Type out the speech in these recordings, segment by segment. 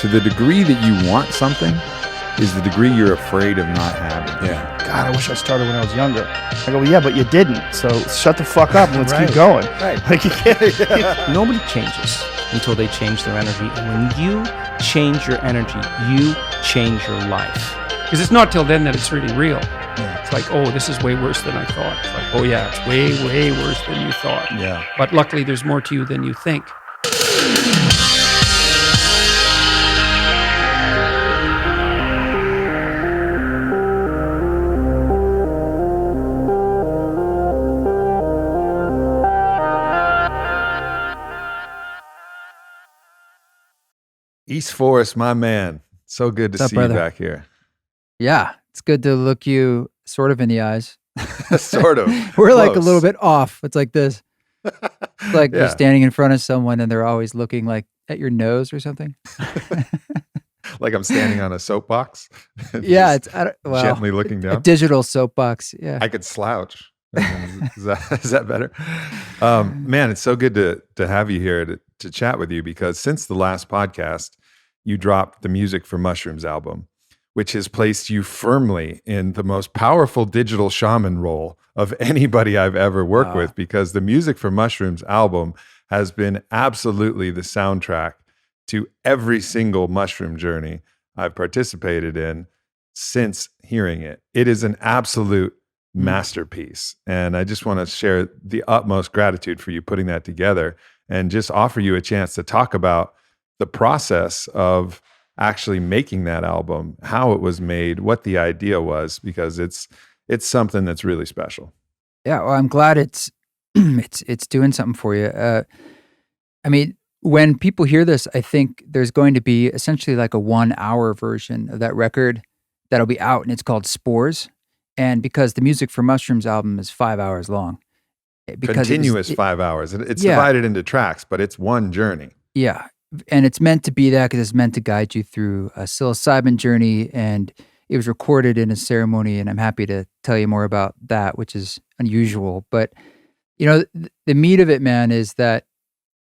to the degree that you want something is the degree you're afraid of not having. Yeah. God, I wish I started when I was younger. I go, well, yeah, but you didn't. So shut the fuck up and let's keep going. Right. Like you can't. Nobody changes until they change their energy. And when you change your energy, you change your life. Because it's not till then that it's really real. Yeah. It's like, oh, this is way worse than I thought. It's like, oh yeah, it's way, way worse than you thought. Yeah. But luckily, there's more to you than you think. East Forrest, my man. So good to What's up, see brother? you back here. Yeah, it's good to look you sort of in the eyes. Sort of. We're like a Close. little bit off. It's like this. It's like Yeah. you're standing in front of someone and they're always looking like at your nose or something. Like I'm standing on a soapbox. and Yeah, just it's well, gently looking a down. digital soapbox. Yeah. I could slouch. Is that better? Man, it's so good to have you here to chat with you, because since the last podcast, you dropped the Music for Mushrooms album, which has placed you firmly in the most powerful digital shaman role of anybody I've ever worked with, because the Music for Mushrooms album has been absolutely the soundtrack to every single mushroom journey I've participated in since hearing it. It is an absolute masterpiece. And I just want to share the utmost gratitude for you putting that together and just offer you a chance to talk about the process of actually making that album, how it was made, what the idea was, because it's something that's really special. Yeah, well, I'm glad it's it's doing something for you. I mean, when people hear this, I think there's going to be essentially like a 1 hour version of that record that'll be out, and it's called Spores. And because the Music for Mushrooms album is 5 hours long, because Continuous 5 hours. It's Yeah. divided into tracks, but it's one journey. Yeah, and it's meant to be that because it's meant to guide you through a psilocybin journey, and it was recorded in a ceremony, and I'm happy to tell you more about that, which is unusual. But, you know, the meat of it, man, is that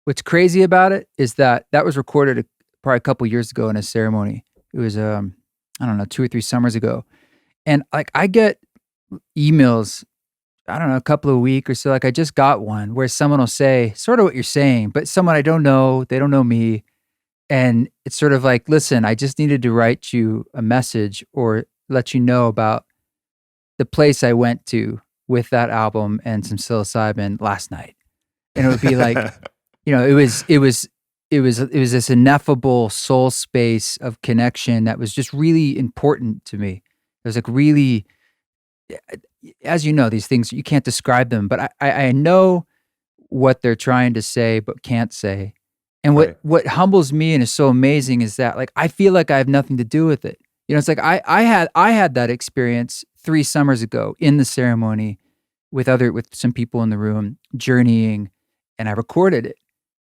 what's crazy about it is that was recorded probably a couple years ago in a ceremony. It was, I don't know, 2 or 3 summers ago. And like I get emails, I don't know, a couple of weeks or so. Like I just got one where someone will say sort of what you're saying, but someone I don't know, they don't know me. And it's sort of like, listen, I just needed to write you a message or let you know about the place I went to with that album and some psilocybin last night. And it would be like, you know, it was this ineffable soul space of connection that was just really important to me. It was like really, as you know, these things, you can't describe them, but I know what they're trying to say, but can't say. And what humbles me and is so amazing is that like, I feel like I have nothing to do with it. You know, it's like I had that experience 3 summers ago in the ceremony with some people in the room journeying, and I recorded it.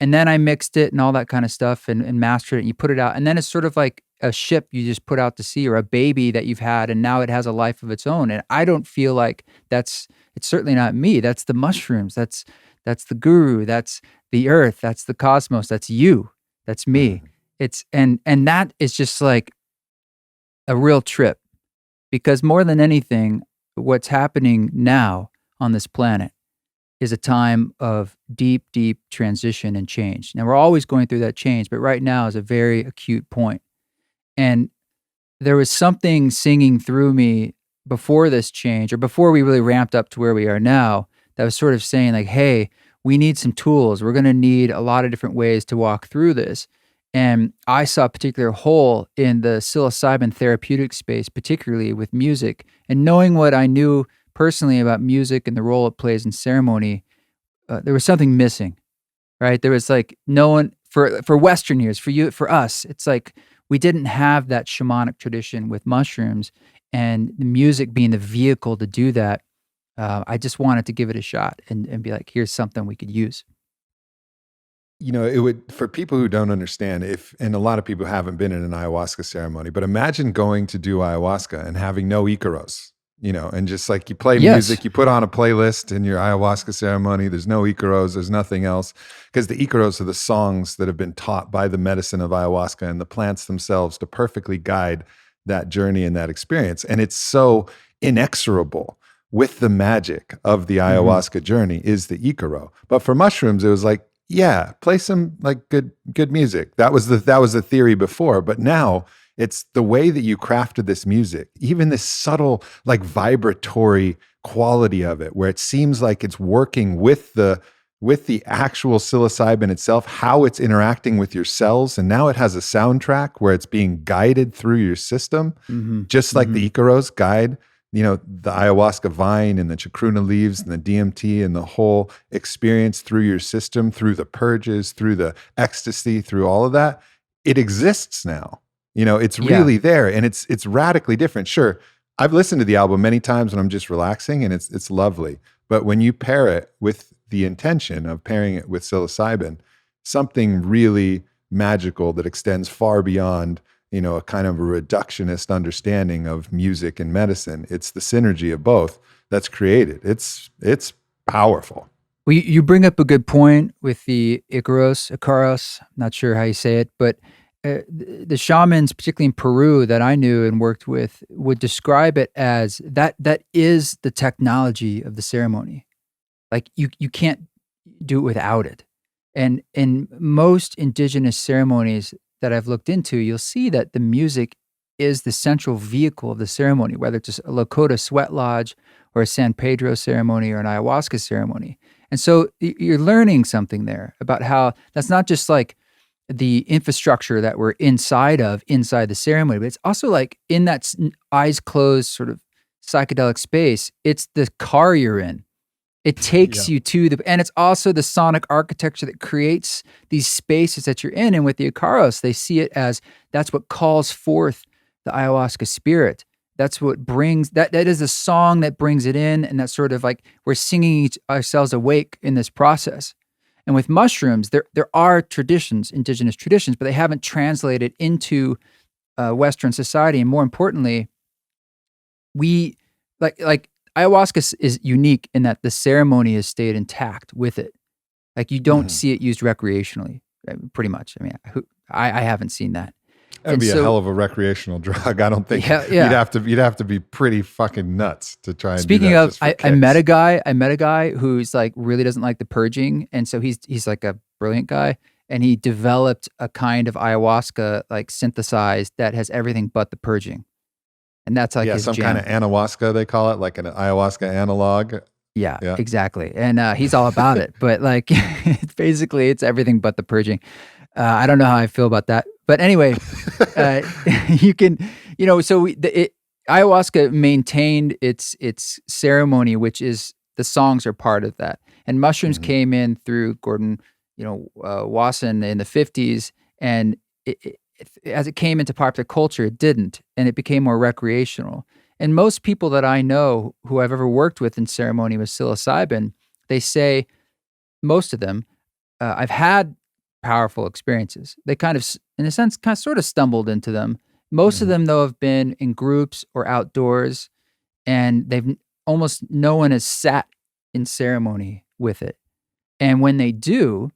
And then I mixed it and all that kind of stuff and mastered it, and you put it out. And then it's sort of like a ship you just put out to sea, or a baby that you've had, and now it has a life of its own. And I don't feel like it's certainly not me. That's the mushrooms. That's the guru. That's the earth. That's the cosmos. That's you. That's me. It's, and that is just like a real trip, because more than anything, what's happening now on this planet is a time of deep, deep transition and change. Now, we're always going through that change, but right now is a very acute point. And there was something singing through me before this change, or before we really ramped up to where we are now, that was sort of saying like, hey, we need some tools. We're going to need a lot of different ways to walk through this. And I saw a particular hole in the psilocybin therapeutic space, particularly with music. And knowing what I knew personally about music and the role it plays in ceremony, there was something missing, right? There was like no one, for Western ears, for us, it's like we didn't have that shamanic tradition with mushrooms, and the music being the vehicle to do that. I just wanted to give it a shot and be like, here's something we could use. You know, it would, for people who don't understand, and a lot of people haven't been in an ayahuasca ceremony, but imagine going to do ayahuasca and having no Icaros, and just like you play Yes. music, you put on a playlist in your ayahuasca ceremony. There's no icaros, there's nothing else. Because the icaros are the songs that have been taught by the medicine of ayahuasca and the plants themselves to perfectly guide that journey and that experience. And it's so inexorable with the magic of the ayahuasca journey is the icaro. But for mushrooms, it was like, yeah, play some like good music. That was the theory before. But now it's the way that you crafted this music, even this subtle, like vibratory quality of it, where it seems like it's working with the actual psilocybin itself, how it's interacting with your cells. And now it has a soundtrack where it's being guided through your system, just like the icaros guide, the ayahuasca vine and the chacruna leaves and the DMT and the whole experience through your system, through the purges, through the ecstasy, through all of that. It exists now. It's really there, and it's radically different. Sure, I've listened to the album many times when I'm just relaxing, and it's lovely. But when you pair it with the intention of pairing it with psilocybin, something really magical that extends far beyond, a kind of a reductionist understanding of music and medicine. It's the synergy of both that's created. It's powerful. Well, you bring up a good point with the Icaros, not sure how you say it, but the shamans, particularly in Peru that I knew and worked with, would describe it as that is the technology of the ceremony. Like you can't do it without it. And in most indigenous ceremonies that I've looked into, you'll see that the music is the central vehicle of the ceremony, whether it's a Lakota sweat lodge or a San Pedro ceremony or an ayahuasca ceremony. And so you're learning something there about how that's not just like the infrastructure that we're inside the ceremony, but it's also like in that eyes closed sort of psychedelic space, it's the car you're in. It takes you to and it's also the sonic architecture that creates these spaces that you're in. And with the Icaros, they see it as that's what calls forth the ayahuasca spirit. That's what brings, that is a song that brings it in. And that's sort of like we're singing ourselves awake in this process. And with mushrooms, there are traditions, indigenous traditions, but they haven't translated into Western society. And more importantly, we like ayahuasca is unique in that the ceremony has stayed intact with it. Like you don't see it used recreationally, pretty much. I mean, I haven't seen that. That'd be a hell of a recreational drug. I don't think you'd have to be pretty fucking nuts to try and Speaking do that of, just for I kicks. met a guy who's like really doesn't like the purging. And so he's like a brilliant guy. And he developed a kind of ayahuasca like synthesized that has everything but the purging. And that's like his some jam. kind of ayahuasca, they call it, like an ayahuasca analog. Yeah, exactly. And he's all about it. But like, basically, it's everything but the purging. I don't know how I feel about that. But anyway, you can, so ayahuasca maintained its ceremony, which is the songs are part of that. And mushrooms came in through Gordon, Wasson in the 50s. And as it came into popular culture, it didn't. And it became more recreational. And most people that I know who I've ever worked with in ceremony with psilocybin, they say, most of them, I've had powerful experiences. They kind of, in a sense, sort of stumbled into them. Most of them, though, have been in groups or outdoors, and almost no one has sat in ceremony with it. And when they do,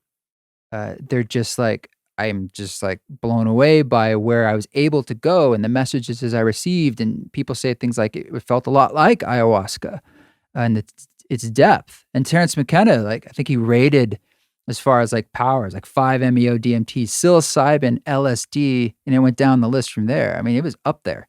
they're just like, I'm just like blown away by where I was able to go and the messages as I received. And people say things like it felt a lot like ayahuasca and its depth. And Terrence McKenna, like I think he rated as far as like powers, like 5-MeO DMT, psilocybin, LSD, and it went down the list from there. I mean, it was up there.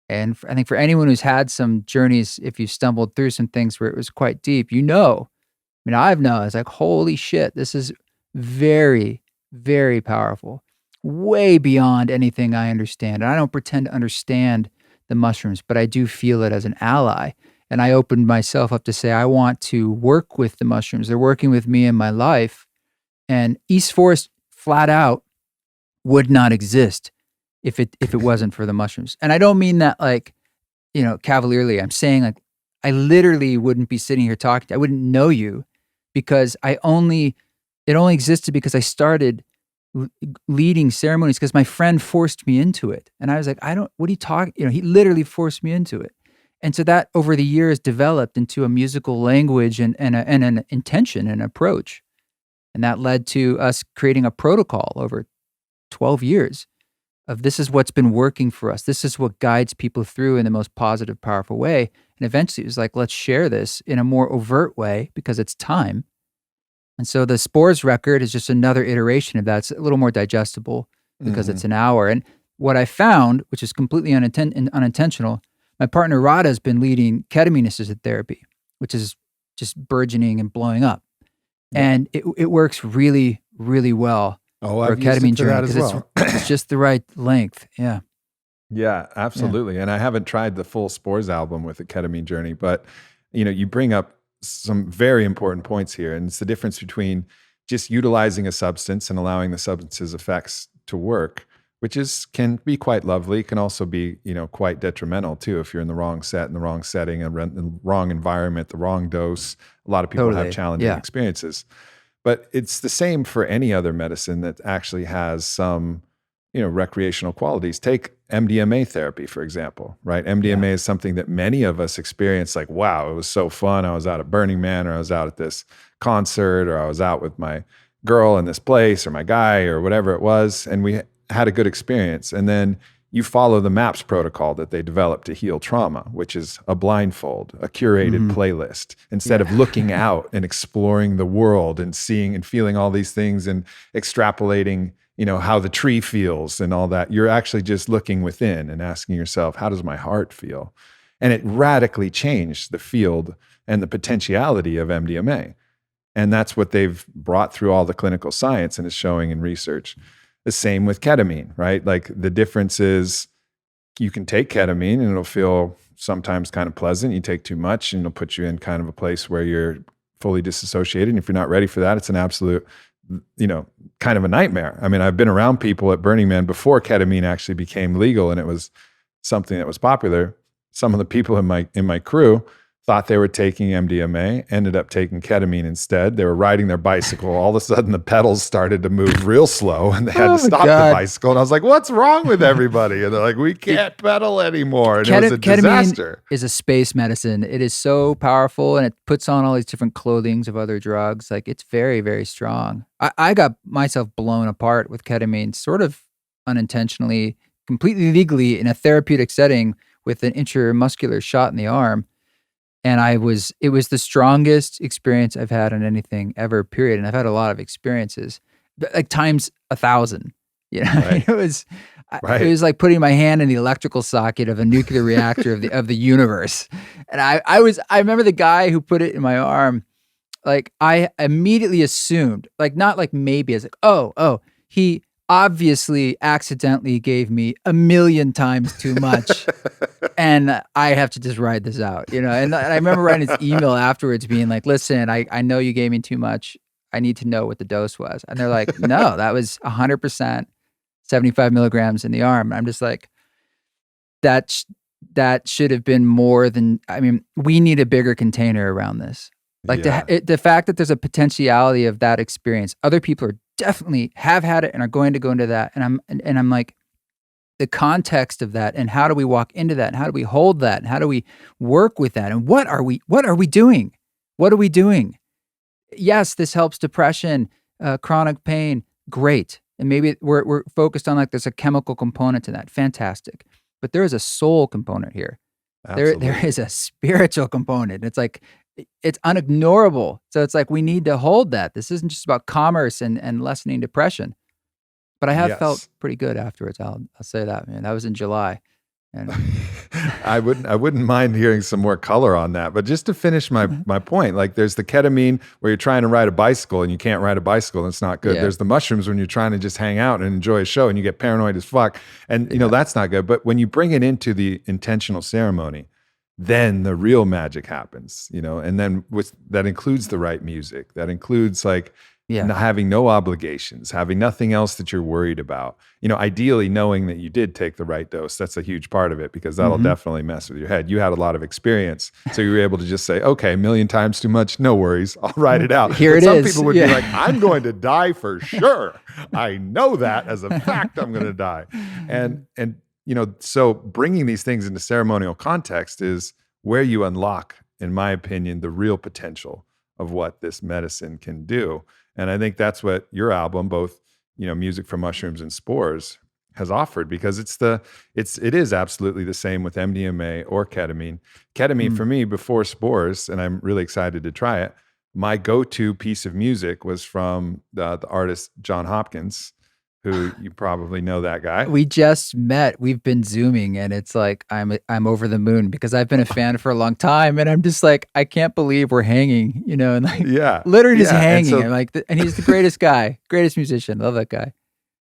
And I think for anyone who's had some journeys, if you stumbled through some things where it was quite deep, I've known, it's like, holy shit, this is very, very powerful, way beyond anything I understand. And I don't pretend to understand the mushrooms, but I do feel it as an ally. And I opened myself up to say, I want to work with the mushrooms. They're working with me in my life. And East Forrest flat out would not exist if it wasn't for the mushrooms. And I don't mean that like, cavalierly. I'm saying like, I literally wouldn't be sitting here talking. I wouldn't know you because it only existed because I started leading ceremonies because my friend forced me into it. And I was like, what are you talking? He literally forced me into it. And so that over the years developed into a musical language and an intention and approach. And that led to us creating a protocol over 12 years of this is what's been working for us. This is what guides people through in the most positive, powerful way. And eventually it was like, let's share this in a more overt way because it's time. And so the Spores record is just another iteration of that. It's a little more digestible because it's an hour. And what I found, which is completely unintentional, my partner Radha has been leading ketamine-assisted therapy, which is just burgeoning and blowing up. And it works really, really well for a ketamine journey because it's just the right length. Yeah. Yeah, absolutely. Yeah. And I haven't tried the full Spores album with the ketamine journey, but you bring up some very important points here. And it's the difference between just utilizing a substance and allowing the substance's effects to work, which can be quite lovely, can also be, quite detrimental too if you're in the wrong set, in the wrong setting, and the wrong environment, the wrong dose. A lot of people have challenging experiences. But it's the same for any other medicine that actually has some, recreational qualities. Take MDMA therapy, for example, right? MDMA is something that many of us experience like, wow, it was so fun. I was out at Burning Man, or I was out at this concert, or I was out with my girl in this place, or my guy, or whatever it was. And we had a good experience. And then you follow the MAPS protocol that they developed to heal trauma, which is a blindfold, a curated playlist. Instead of looking out and exploring the world and seeing and feeling all these things and extrapolating, how the tree feels and all that, you're actually just looking within and asking yourself, how does my heart feel? And it radically changed the field and the potentiality of MDMA. And that's what they've brought through all the clinical science and is showing in research. The same with ketamine, right? Like the difference is you can take ketamine and it'll feel sometimes kind of pleasant. You take too much and it'll put you in kind of a place where you're fully disassociated. And if you're not ready for that, it's an absolute, kind of a nightmare. I mean, I've been around people at Burning Man before ketamine actually became legal and it was something that was popular. Some of the people in my crew thought they were taking MDMA, ended up taking ketamine instead. They were riding their bicycle. All of a sudden, the pedals started to move real slow, and they had to stop the bicycle. And I was like, what's wrong with everybody? And they're like, we can't pedal anymore. And it was a disaster. Ketamine is a space medicine. It is so powerful, and it puts on all these different clothings of other drugs. Like, it's very, very strong. I got myself blown apart with ketamine, sort of unintentionally, completely legally in a therapeutic setting with an intramuscular shot in the arm. And it was the strongest experience I've had on anything ever, period. And I've had a lot of experiences, like times 1,000, Right. It was like putting my hand in the electrical socket of a nuclear reactor of the universe. And I remember the guy who put it in my arm, like I immediately assumed, like not like maybe, I was like, oh, he obviously accidentally gave me 1,000,000 times too much. And I have to just ride this out, And I remember writing this email afterwards being like, listen, I know you gave me too much. I need to know what the dose was. And they're like, no, that was 100%, 75 milligrams in the arm. I'm just like, that should have been more than, we need a bigger container around this. Like the fact that there's a potentiality of that experience. Other people are definitely have had it and are going to go into that. And I'm like, the context of that and how do we walk into that and how do we hold that and how do we work with that and what are we doing? What are we doing? Yes, this helps depression, chronic pain, great. And maybe we're focused on like there's a chemical component to that, fantastic. But there is a soul component here. There is a spiritual component. It's like, it's unignorable. So it's like we need to hold that. This isn't just about commerce and lessening depression. But I have felt pretty good afterwards. I'll say that, man. That was in July. And I wouldn't mind hearing some more color on that. But just to finish my point, like there's the ketamine where you're trying to ride a bicycle and you can't ride a bicycle and it's not good. Yeah. There's the mushrooms when you're trying to just hang out and enjoy a show and you get paranoid as fuck. And that's not good. But when you bring it into the intentional ceremony, then the real magic happens, and then that includes the right music. That includes like having no obligations, having nothing else that you're worried about. Ideally knowing that you did take the right dose. That's a huge part of it because that'll definitely mess with your head. You had a lot of experience. So you were able to just say, okay, 1,000,000 times too much, no worries. I'll ride it out. Some people would be like, I'm going to die for sure. I know that as a fact I'm going to die. And so bringing these things into ceremonial context is where you unlock, in my opinion, the real potential of what this medicine can do. And I think that's what your album, both, Music from Mushrooms and Spores, has offered, because it is absolutely the same with MDMA or ketamine. Ketamine for me before Spores, and I'm really excited to try it. My go-to piece of music was from the artist John Hopkins, who you probably know that guy. We just met. We've been Zooming, and it's like I'm over the moon because I've been a fan for a long time, and I'm just like, I can't believe we're hanging, and like literally just hanging. And, I'm like, and he's the greatest guy, greatest musician. Love that guy.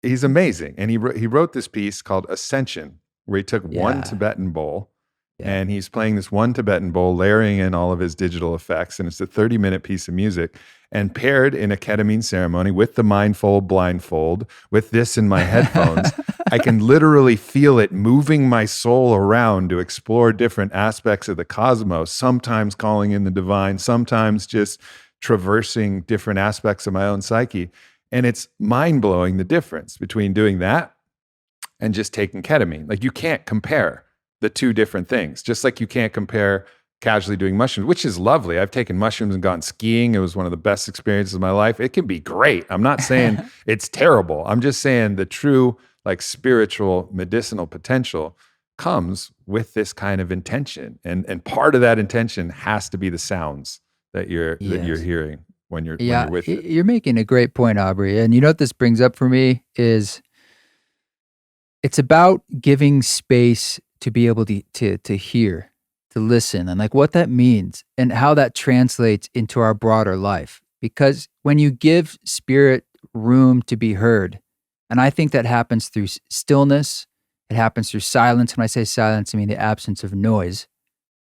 He's amazing, and he wrote this piece called Ascension, where he took one Tibetan bowl. And he's playing this one Tibetan bowl, layering in all of his digital effects. And it's a 30-minute piece of music, and paired in a ketamine ceremony with the mindful blindfold, with this in my headphones, I can literally feel it moving my soul around to explore different aspects of the cosmos, sometimes calling in the divine, sometimes just traversing different aspects of my own psyche. And it's mind-blowing, the difference between doing that and just taking ketamine. Like, you can't compare the two different things, just like you can't compare casually doing mushrooms, which is lovely. I've taken mushrooms and gone skiing. It was one of the best experiences of my life. It can be great. I'm not saying it's terrible. I'm just saying the true, like, spiritual medicinal potential comes with this kind of intention. And part of that intention has to be the sounds that you're hearing when you're with it. You're making a great point, Aubrey. And you know what this brings up for me is it's about giving space to be able to hear, to listen, and like what that means and how that translates into our broader life. Because when you give spirit room to be heard, and I think that happens through stillness, it happens through silence. When I say silence, I mean the absence of noise,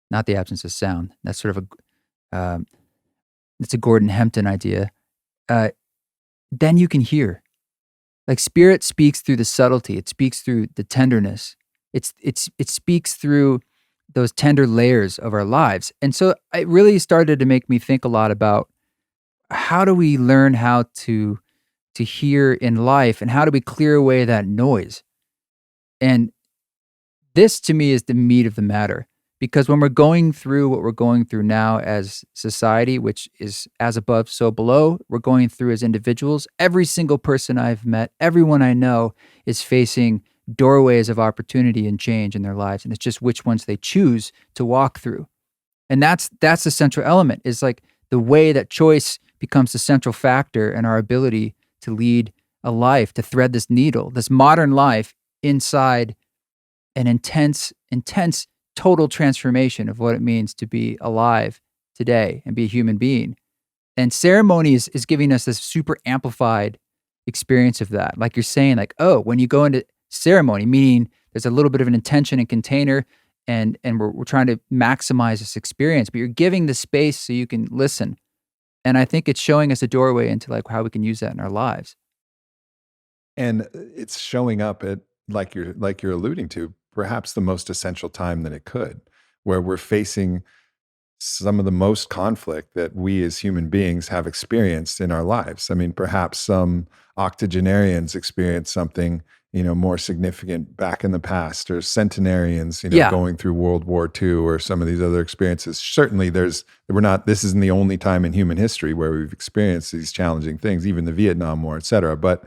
not the absence of sound. That's sort of it's a Gordon Hempton idea. Then you can hear. Like, spirit speaks through the subtlety. It speaks through the tenderness. It speaks through those tender layers of our lives. And so it really started to make me think a lot about how do we learn how to hear in life, and how do we clear away that noise? And this, to me, is the meat of the matter. Because when we're going through what we're going through now as society, which is as above, so below, we're going through as individuals. Every single person I've met, everyone I know, is facing doorways of opportunity and change in their lives. And it's just which ones they choose to walk through. And that's the central element, is like the way that choice becomes the central factor in our ability to lead a life, to thread this needle, this modern life, inside an intense total transformation of what it means to be alive today and be a human being. And ceremony is giving us this super amplified experience of that. Like you're saying, like, oh, when you go into ceremony, meaning there's a little bit of an intention and container, and we're trying to maximize this experience, but you're giving the space so you can listen. And I think it's showing us a doorway into like how we can use that in our lives. And it's showing up at, like you're alluding to, perhaps the most essential time that it could, where we're facing some of the most conflict that we as human beings have experienced in our lives. I mean, perhaps some octogenarians experience something, more significant back in the past, or centenarians, going through World War II, or some of these other experiences. Certainly this isn't the only time in human history where we've experienced these challenging things, even the Vietnam War, et cetera. But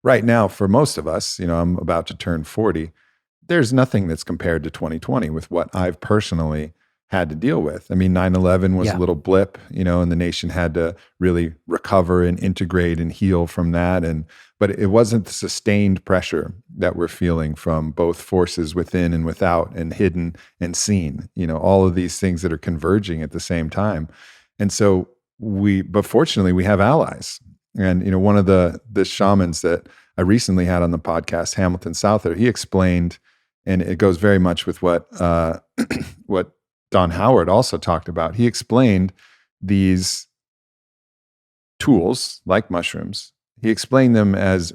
right now, for most of us, I'm about to turn 40, there's nothing that's compared to 2020 with what I've personally had to deal with. I mean, 9/11 was a little blip, and the nation had to really recover and integrate and heal from that. But it wasn't the sustained pressure that we're feeling from both forces within and without, and hidden and seen, all of these things that are converging at the same time. And so but fortunately we have allies. And, one of the shamans that I recently had on the podcast, Hamilton Souther, he explained, and it goes very much with what Don Howard also talked about. He explained these tools, like mushrooms, he explained them as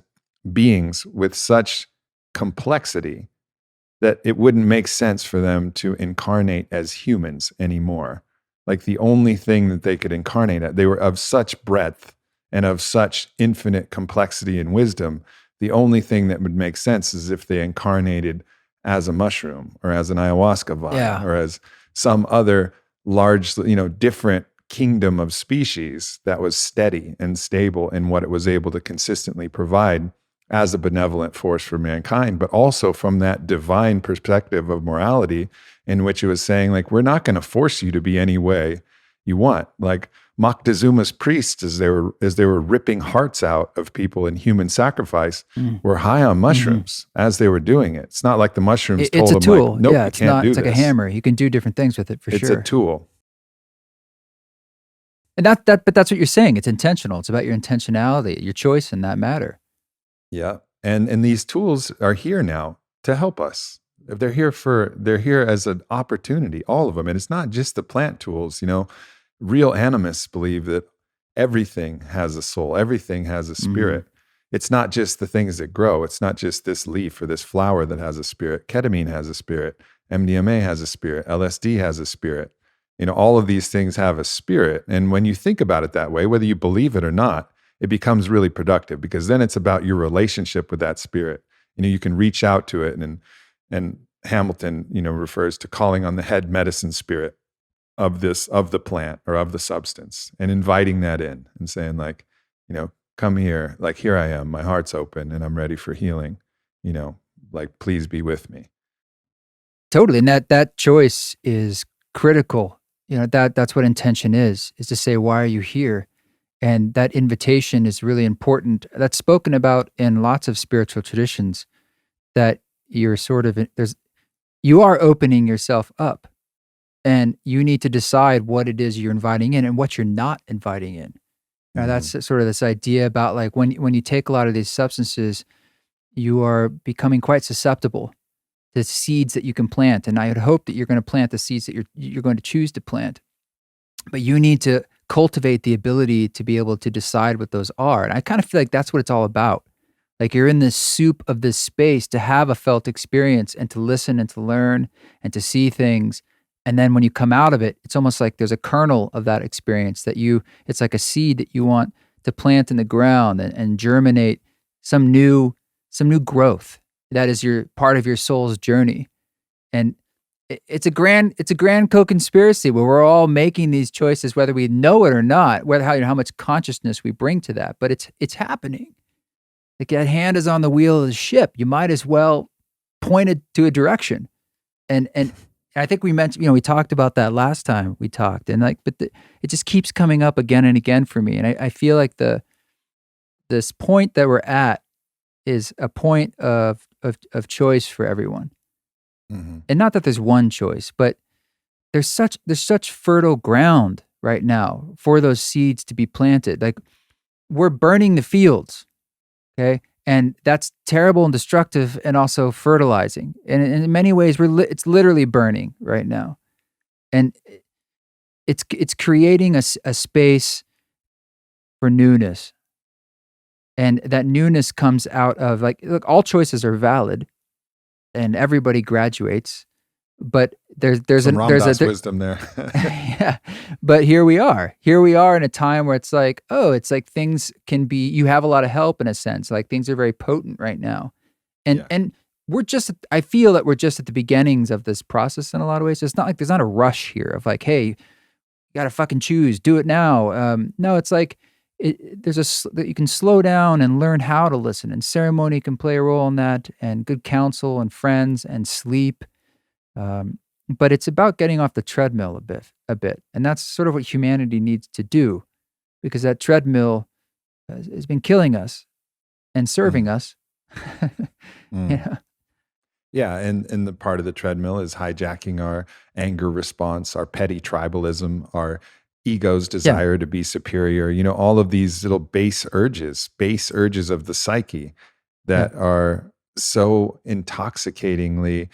beings with such complexity that it wouldn't make sense for them to incarnate as humans anymore. Like, the only thing that they could incarnate at, they were of such breadth and of such infinite complexity and wisdom. The only thing that would make sense is if they incarnated as a mushroom, or as an ayahuasca vine, or as some other large, different kingdom of species that was steady and stable in what it was able to consistently provide as a benevolent force for mankind, but also from that divine perspective of morality in which it was saying, like, we're not going to force you to be any way you want. Like Moctezuma's priests, as they were ripping hearts out of people in human sacrifice, were high on mushrooms as they were doing it. It's not like the mushrooms told them, it's a tool. like, nope, Yeah, you it's can't not. do It's like this. a hammer. You can do different things with it for It's sure. a tool. And but that's what you're saying. It's intentional. It's about your intentionality, your choice in that matter. Yeah. And these tools are here now to help us. They're here as an opportunity, all of them. And it's not just the plant tools, real animists believe that everything has a soul, everything has a spirit. It's not just the things that grow. It's not just this leaf or this flower that has a spirit. Ketamine has a spirit. MDMA has a spirit. LSD has a spirit. All of these things have a spirit. And when you think about it that way, whether you believe it or not, it becomes really productive, because then it's about your relationship with that spirit. You can reach out to it, and Hamilton, refers to calling on the head medicine spirit of the plant or of the substance, and inviting that in and saying, like, come here, like, here I am, my heart's open and I'm ready for healing, like, please be with me. Totally. And that choice is critical. That's what intention is to say, why are you here? And that invitation is really important. That's spoken about in lots of spiritual traditions, that you're you are opening yourself up, and you need to decide what it is you're inviting in and what you're not inviting in. Now, that's sort of this idea about, like, when you take a lot of these substances, you are becoming quite susceptible to seeds that you can plant. And I would hope that you're going to plant the seeds that you're going to choose to plant. But you need to cultivate the ability to be able to decide what those are. And I kind of feel like that's what it's all about. Like, you're in this soup of this space to have a felt experience and to listen and to learn and to see things. And then when you come out of it, it's almost like there's a kernel of that experience it's like a seed that you want to plant in the ground and germinate some new growth. That is your part of your soul's journey. And it's a grand co-conspiracy where we're all making these choices, whether we know it or not, how much consciousness we bring to that. But it's happening. Like, that hand is on the wheel of the ship. You might as well point it to a direction. And I think we mentioned, we talked about that last time we talked, and it just keeps coming up again and again for me. And I feel like this point that we're at is a point of choice for everyone. And not that there's one choice, but there's such fertile ground right now for those seeds to be planted. Like, we're burning the fields, okay? And that's terrible and destructive and also fertilizing. And in many ways, it's literally burning right now. And it's creating a space for newness. And that newness comes out of, like, look, all choices are valid and everybody graduates, but there's wisdom there. Yeah. But here we are in a time where it's like things can be, you have a lot of help in a sense, like things are very potent right now. And I feel that we're just at the beginnings of this process in a lot of ways. It's not like there's not a rush here of like, hey, you got to fucking choose, do it now. No, it's like, that you can slow down and learn how to listen, and ceremony can play a role in that, and good counsel and friends and sleep. But it's about getting off the treadmill a bit. And that's sort of what humanity needs to do, because that treadmill has been killing us and serving us. Yeah, and the part of the treadmill is hijacking our anger response, our petty tribalism, our ego's desire to be superior, all of these little base urges of the psyche that are so intoxicatingly,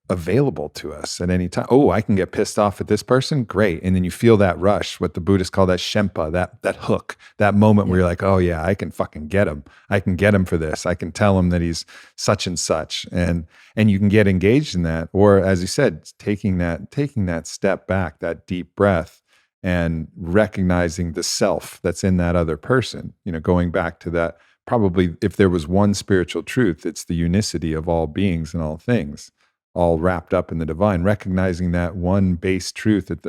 available to us at any time. Oh, I can get pissed off at this person. Great. And then you feel that rush, what the Buddhists call that shempa, that hook, that moment where you're like, oh yeah, I can fucking get him. I can get him for this. I can tell him that he's such and such. And you can get engaged in that. Or as you said, taking that step back, that deep breath, and recognizing the self that's in that other person, going back to that, probably if there was one spiritual truth, it's the unicity of all beings and all things. all wrapped up in the divine, recognizing that one base truth at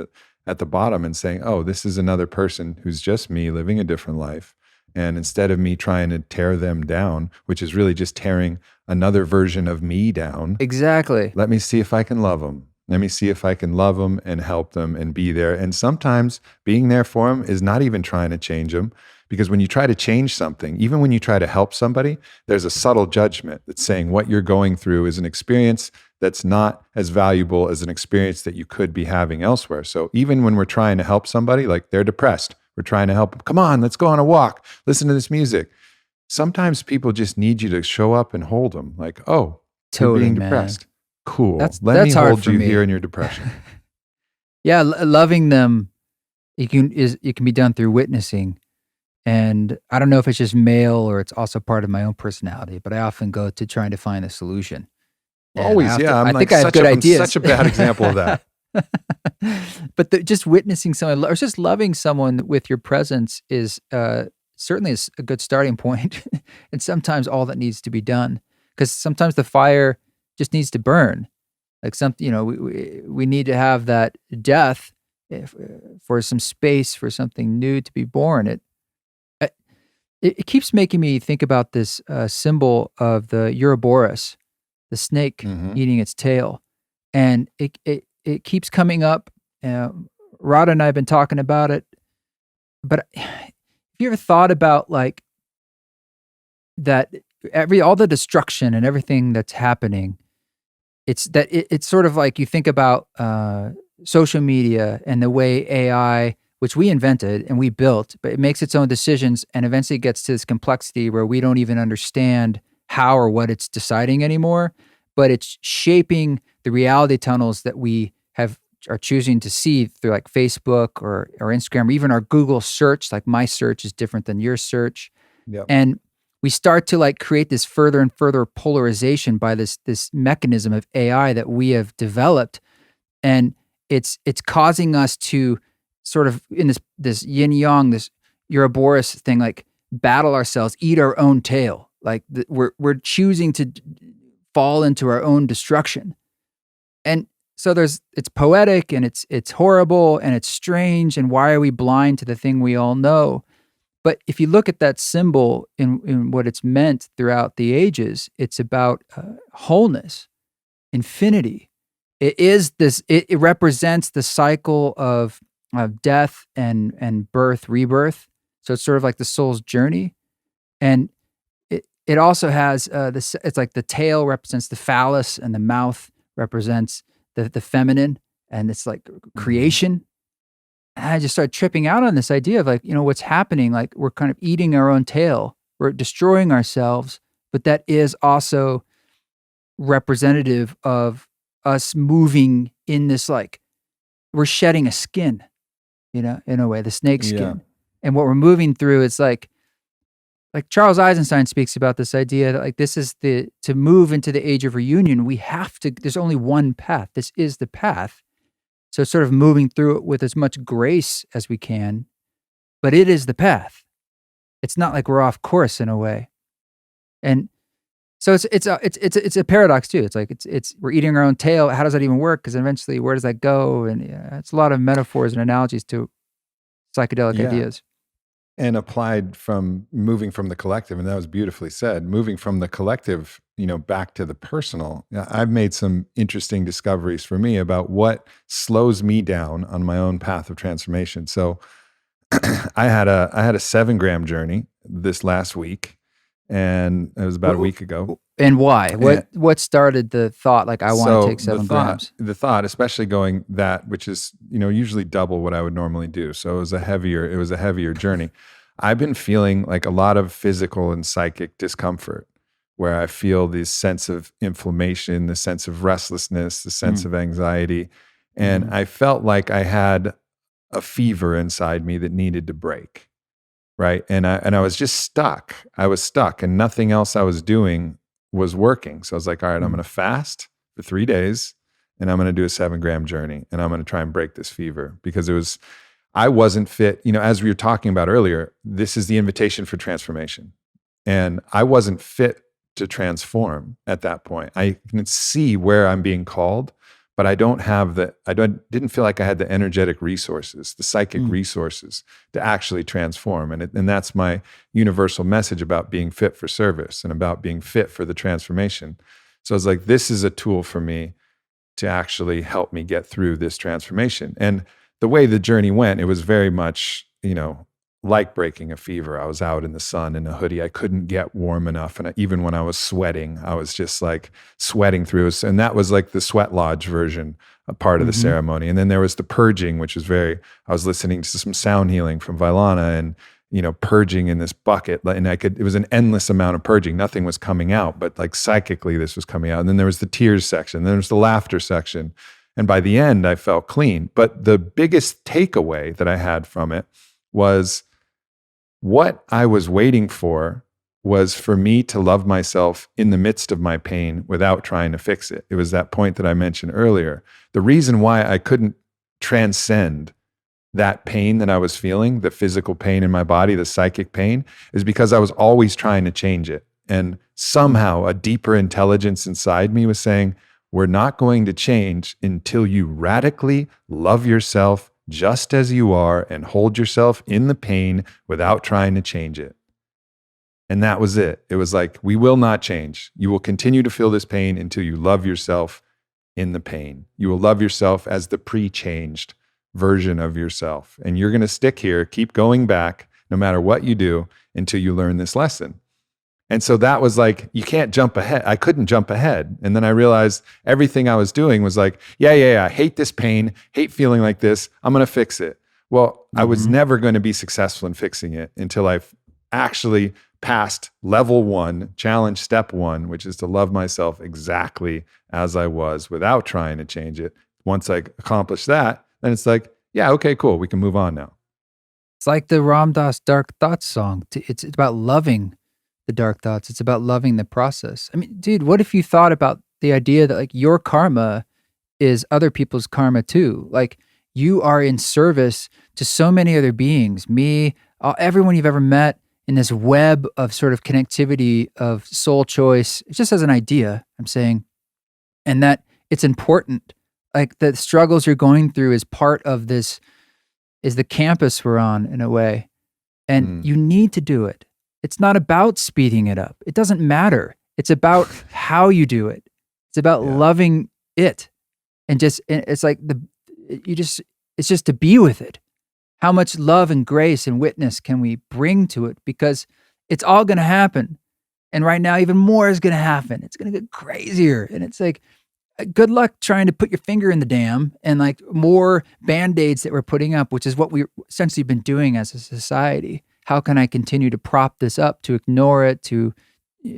the bottom and saying, oh, this is another person who's just me living a different life. And instead of me trying to tear them down, which is really just tearing another version of me down. Exactly. Let me see if I can love them. Let me see if I can love them and help them and be there. And sometimes being there for them is not even trying to change them, because when you try to change something, even when you try to help somebody, there's a subtle judgment that's saying what you're going through is an experience that's not as valuable as an experience that you could be having elsewhere. So even when we're trying to help somebody, like they're depressed, we're trying to help them. Come on, let's go on a walk. Listen to this music. Sometimes people just need you to show up and hold them. Like, oh, Totally, you're being man. depressed. Cool. That's Let me hard hold for you me. here in your depression. Yeah, loving them, it can be done through witnessing. And I don't know if it's just male or it's also part of my own personality, but I often go to trying to find a solution. And Always, yeah. I think I have good ideas. I'm such a bad example of that. But just witnessing someone or just loving someone with your presence is certainly a good starting point. And sometimes all that needs to be done, because sometimes the fire just needs to burn. Like we need to have that death for some space for something new to be born. It keeps making me think about this symbol of the Ouroboros, the snake eating its tail, and it keeps coming up. Rada and I have been talking about it, but have you ever thought about like that? All the destruction and everything that's happening, it's sort of like you think about social media and the way AI, which we invented and we built, but it makes its own decisions and eventually gets to this complexity where we don't even understand how or what it's deciding anymore, but it's shaping the reality tunnels that we are choosing to see through like Facebook or Instagram, or even our Google search. Like my search is different than your search. Yep. And we start to like create this further and further polarization by this mechanism of AI that we have developed. And it's causing us to sort of in this yin yang, this Ouroboros thing, like battle ourselves, eat our own tail. Like we're choosing to fall into our own destruction. And so it's poetic and it's horrible and it's strange. And why are we blind to the thing we all know? But if you look at that symbol in what it's meant throughout the ages, it's about wholeness, infinity. It is this. It represents the cycle of death and birth, rebirth. So it's sort of like the soul's journey, and it also has this. It's like the tail represents the phallus, and the mouth represents the feminine, and it's like creation. And I just started tripping out on this idea of like, what's happening. Like we're kind of eating our own tail. We're destroying ourselves, but that is also representative of us moving in this, like we're shedding a skin, in a way, the snake skin. Yeah. And what we're moving through is like Charles Eisenstein speaks about this idea that like this is to move into the age of reunion, we have to, there's only one path. This is the path. So sort of moving through it with as much grace as we can, but it is the path. It's not like we're off course in a way. And so it's a paradox too. It's like we're eating our own tail. How does that even work? Because eventually, where does that go? And it's a lot of metaphors and analogies to psychedelic ideas. And applied from moving from the collective, and that was beautifully said, moving from the collective, back to the personal. I've made some interesting discoveries for me about what slows me down on my own path of transformation. So I had a 7-gram journey this last week, and it was about a week ago. And why? What started the thought, like, I want to take 7 grams? The thought, especially going that, which is, usually double what I would normally do. So it was a heavier journey. I've been feeling like a lot of physical and psychic discomfort, where I feel this sense of inflammation, the sense of restlessness, the sense of anxiety. And I felt like I had a fever inside me that needed to break. Right. And I was just stuck. I was stuck, and nothing else I was doing was working. So I was like, all right, I'm going to fast for 3 days, and I'm going to do a 7-gram journey, and I'm going to try and break this fever, because I wasn't fit. As we were talking about earlier, this is the invitation for transformation. And I wasn't fit to transform at that point. I can see where I'm being called, but I didn't feel like I had the energetic resources, the psychic resources to actually transform. And that's my universal message about being fit for service and about being fit for the transformation. So I was like, this is a tool for me to actually help me get through this transformation. And the way the journey went, it was very much, like breaking a fever. I was out in the sun in a hoodie. I couldn't get warm enough. And even when I was sweating, I was just like sweating through. And that was like the sweat lodge version, a part of the ceremony. And then there was the purging, which was I was listening to some sound healing from Vailana and, purging in this bucket. And it was an endless amount of purging. Nothing was coming out, but like psychically this was coming out. And then there was the tears section. Then there was the laughter section. And by the end, I felt clean. But the biggest takeaway that I had from it was what I was waiting for was for me to love myself in the midst of my pain without trying to fix it. It was that point that I mentioned earlier. The reason why I couldn't transcend that pain that I was feeling, the physical pain in my body, the psychic pain, is because I was always trying to change it. And somehow a deeper intelligence inside me was saying, we're not going to change until you radically love yourself just as you are and hold yourself in the pain without trying to change it. And that was it. It was like, we will not change. You will continue to feel this pain until you love yourself in the pain. You will love yourself as the pre-changed version of yourself. And you're going to stick here, keep going back, no matter what you do, until you learn this lesson. And so that was like, you can't jump ahead. I couldn't jump ahead. And then I realized everything I was doing was like, yeah, I hate this pain, hate feeling like this. I'm going to fix it. Well, I was never going to be successful in fixing it until I've actually passed level 1, challenge step 1, which is to love myself exactly as I was without trying to change it. Once I accomplish that, then it's like, yeah, okay, cool. We can move on now. It's like the Ram Dass Dark Thoughts song. It's about loving the dark thoughts. It's about loving the process. I mean, dude, what if you thought about the idea that like your karma is other people's karma too? Like you are in service to so many other beings, me, everyone you've ever met in this web of sort of connectivity of soul choice, just as an idea, I'm saying, and that it's important. Like the struggles you're going through is part of this, is the campus we're on in a way. And you need to do it. It's not about speeding it up. It doesn't matter. It's about how you do it. It's about loving it. And it's like it's just to be with it. How much love and grace and witness can we bring to it? Because it's all going to happen. And right now, even more is going to happen. It's going to get crazier. And it's like, good luck trying to put your finger in the dam and like more Band-Aids that we're putting up, which is what we've essentially been doing as a society. How can I continue to prop this up, to ignore it, to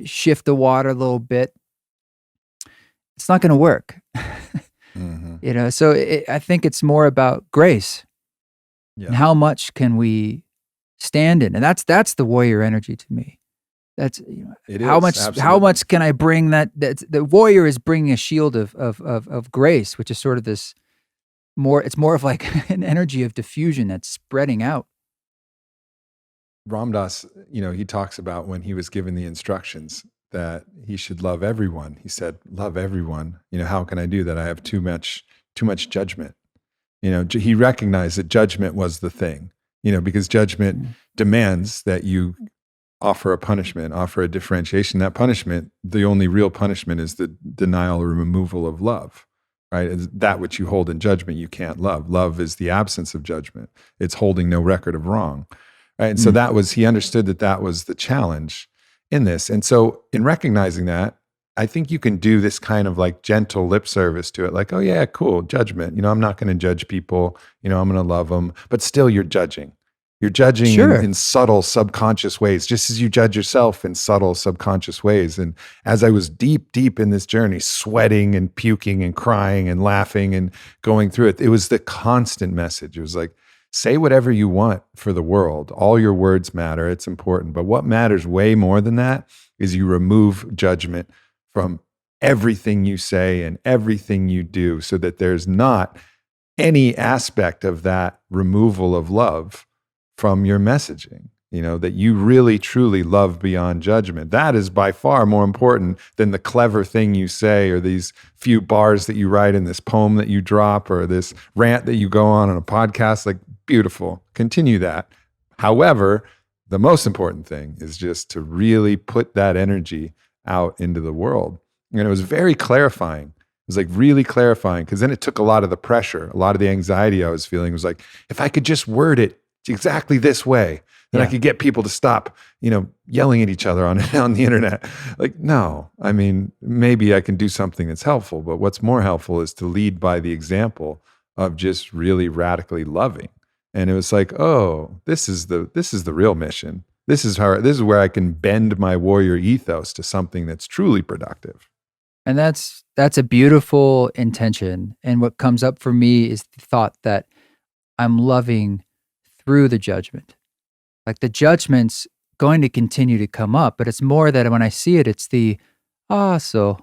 shift the water a little bit? It's not going to work. So I think it's more about grace. Yeah. And how much can we stand in? And that's the warrior energy to me. That's how much can I bring that the warrior is bringing a shield of grace, which is sort of this it's more of like an energy of diffusion that's spreading out. Ram Dass, he talks about when he was given the instructions that he should love everyone. He said, love everyone. How can I do that? I have too much judgment. He recognized that judgment was the thing, because judgment demands that you offer a punishment, offer a differentiation. That punishment, the only real punishment is the denial or removal of love, right? That which you hold in judgment, you can't love. Love is the absence of judgment. It's holding no record of wrong. Right? And so he understood that was the challenge in this. And so in recognizing that, I think you can do this kind of like gentle lip service to it. Like, oh yeah, cool, judgment. I'm not going to judge people. I'm going to love them. But still you're judging. You're judging in subtle subconscious ways, just as you judge yourself in subtle subconscious ways. And as I was deep in this journey, sweating and puking and crying and laughing and going through it, it was the constant message. It was like, say whatever you want for the world. All your words matter. It's important. But what matters way more than that is you remove judgment from everything you say and everything you do, so that there's not any aspect of that removal of love from your messaging. that you really truly love beyond judgment. That is by far more important than the clever thing you say or these few bars that you write in this poem that you drop or this rant that you go on a podcast. Like, beautiful. Continue that. However, the most important thing is just to really put that energy out into the world. And it was very clarifying. It was like really clarifying, because then it took a lot of the pressure, a lot of the anxiety I was feeling. Was like, if I could just word it exactly this way, then I could get people to stop, yelling at each other on the internet. Like, no, I mean, maybe I can do something that's helpful, but what's more helpful is to lead by the example of just really radically loving. And it was like, oh, this is the real mission. This is where I can bend my warrior ethos to something that's truly productive. And that's a beautiful intention. And what comes up for me is the thought that I'm loving through the judgment. Like, the judgment's going to continue to come up, but it's more that when I see it, it's the, there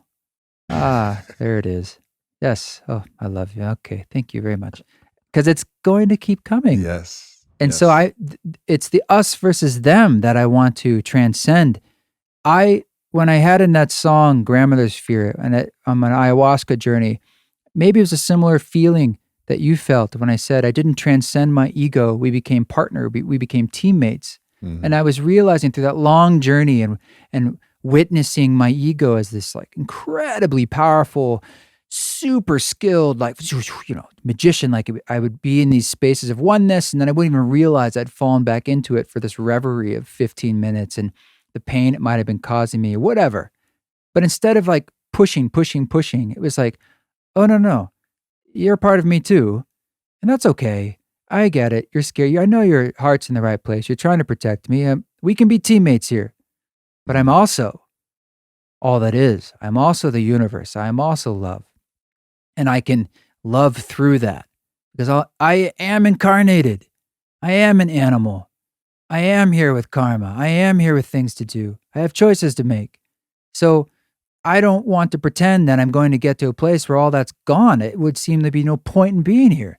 it is. Yes. Oh, I love you. Okay. Thank you very much. Because it's going to keep coming. Yes. And so it's the us versus them that I want to transcend. When I had in that song, Grandmother's Fear, and on my ayahuasca journey, maybe it was a similar feeling that you felt when I said I didn't transcend my ego. We became partner. We became teammates. Mm-hmm. And I was realizing through that long journey and witnessing my ego as this like incredibly powerful, super skilled, like, magician. Like, I would be in these spaces of oneness, and then I wouldn't even realize I'd fallen back into it for this reverie of 15 minutes and the pain it might have been causing me or whatever. But instead of like pushing, it was like, oh, no. You're a part of me too. And that's okay. I get it. You're scared. I know your heart's in the right place. You're trying to protect me. We can be teammates here. But I'm also all that is. I'm also the universe. I am also love. And I can love through that because I am incarnated. I am an animal. I am here with karma. I am here with things to do. I have choices to make. So I don't want to pretend that I'm going to get to a place where all that's gone. It would seem to be no point in being here.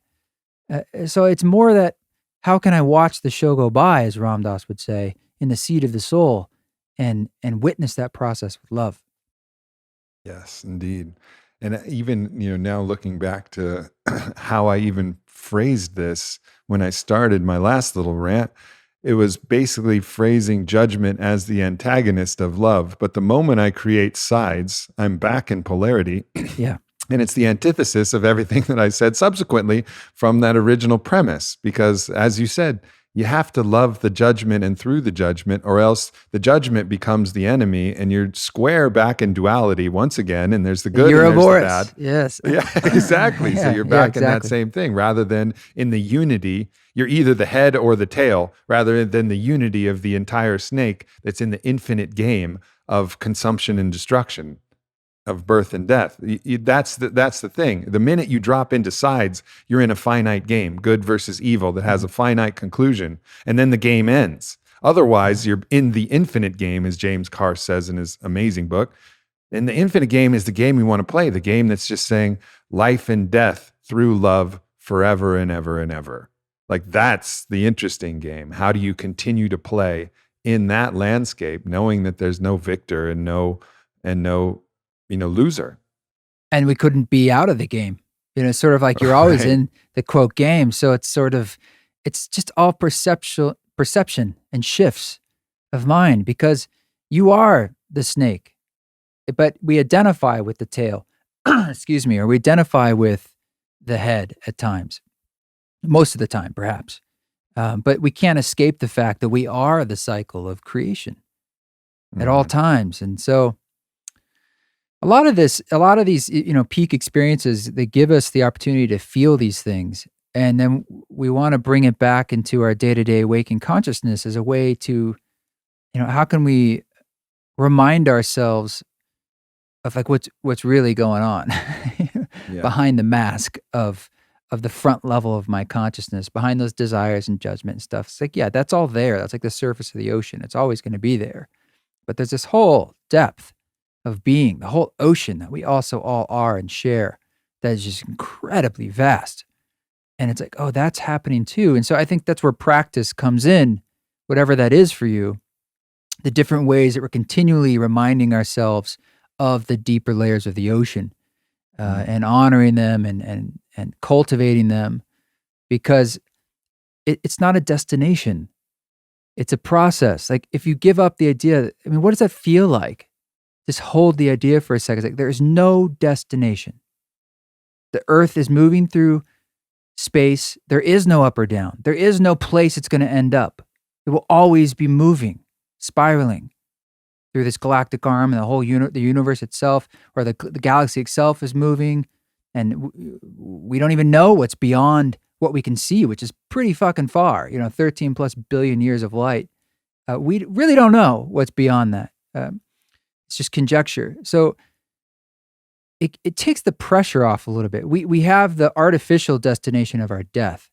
So it's more that how can I watch the show go by, as Ram Dass would say, in the seat of the soul and witness that process with love. Yes, indeed. And even, now looking back to how I even phrased this when I started my last little rant, it was basically phrasing judgment as the antagonist of love. But the moment I create sides, I'm back in polarity. Yeah. And it's the antithesis of everything that I said subsequently from that original premise. Because as you said, you have to love the judgment and through the judgment, or else the judgment becomes the enemy and you're square back in duality once again. And there's the good and there's the bad. Yes. Yeah, exactly. So you're back in that same thing rather than in the unity. You're either the head or the tail rather than the unity of the entire snake that's in the infinite game of consumption and destruction, of birth and death. That's the thing. The minute you drop into sides, you're in a finite game, good versus evil, that has a finite conclusion, and then the game ends. Otherwise, you're in the infinite game, as James Carr says in his amazing book. And the infinite game is the game we want to play, the game that's just saying life and death through love forever and ever and ever. Like, that's the interesting game. How do you continue to play in that landscape, knowing that there's no victor and no loser? And we couldn't be out of the game. Sort of like you're always in the quote game. So it's just all perception and shifts of mind, because you are the snake, but we identify with the tail, excuse me, or we identify with the head at times, most of the time, perhaps. But we can't escape the fact that we are the cycle of creation at all times. And so a lot of these, peak experiences, they give us the opportunity to feel these things. And then we want to bring it back into our day-to-day waking consciousness as a way to, how can we remind ourselves of like what's really going on behind the mask of the front level of my consciousness, behind those desires and judgment and stuff. It's like, yeah, that's all there. That's like the surface of the ocean. It's always going to be there. But there's this whole depth of being, the whole ocean that we also all are and share, that is just incredibly vast. And it's like, oh, that's happening too. And so I think that's where practice comes in, whatever that is for you, the different ways that we're continually reminding ourselves of the deeper layers of the ocean, and honoring them and cultivating them, because it's not a destination. It's a process. Like if you give up the idea, I mean, what does that feel like? Just hold the idea for a second. It's like there is no destination. The earth is moving through space. There is no up or down. There is no place it's going to end up. It will always be moving, spiraling through this galactic arm, and the whole the universe itself, or the galaxy itself, is moving, and we don't even know what's beyond what we can see, which is pretty fucking far. 13 plus billion years of light. We really don't know what's beyond that. It's just conjecture. So it takes the pressure off a little bit. We have the artificial destination of our death,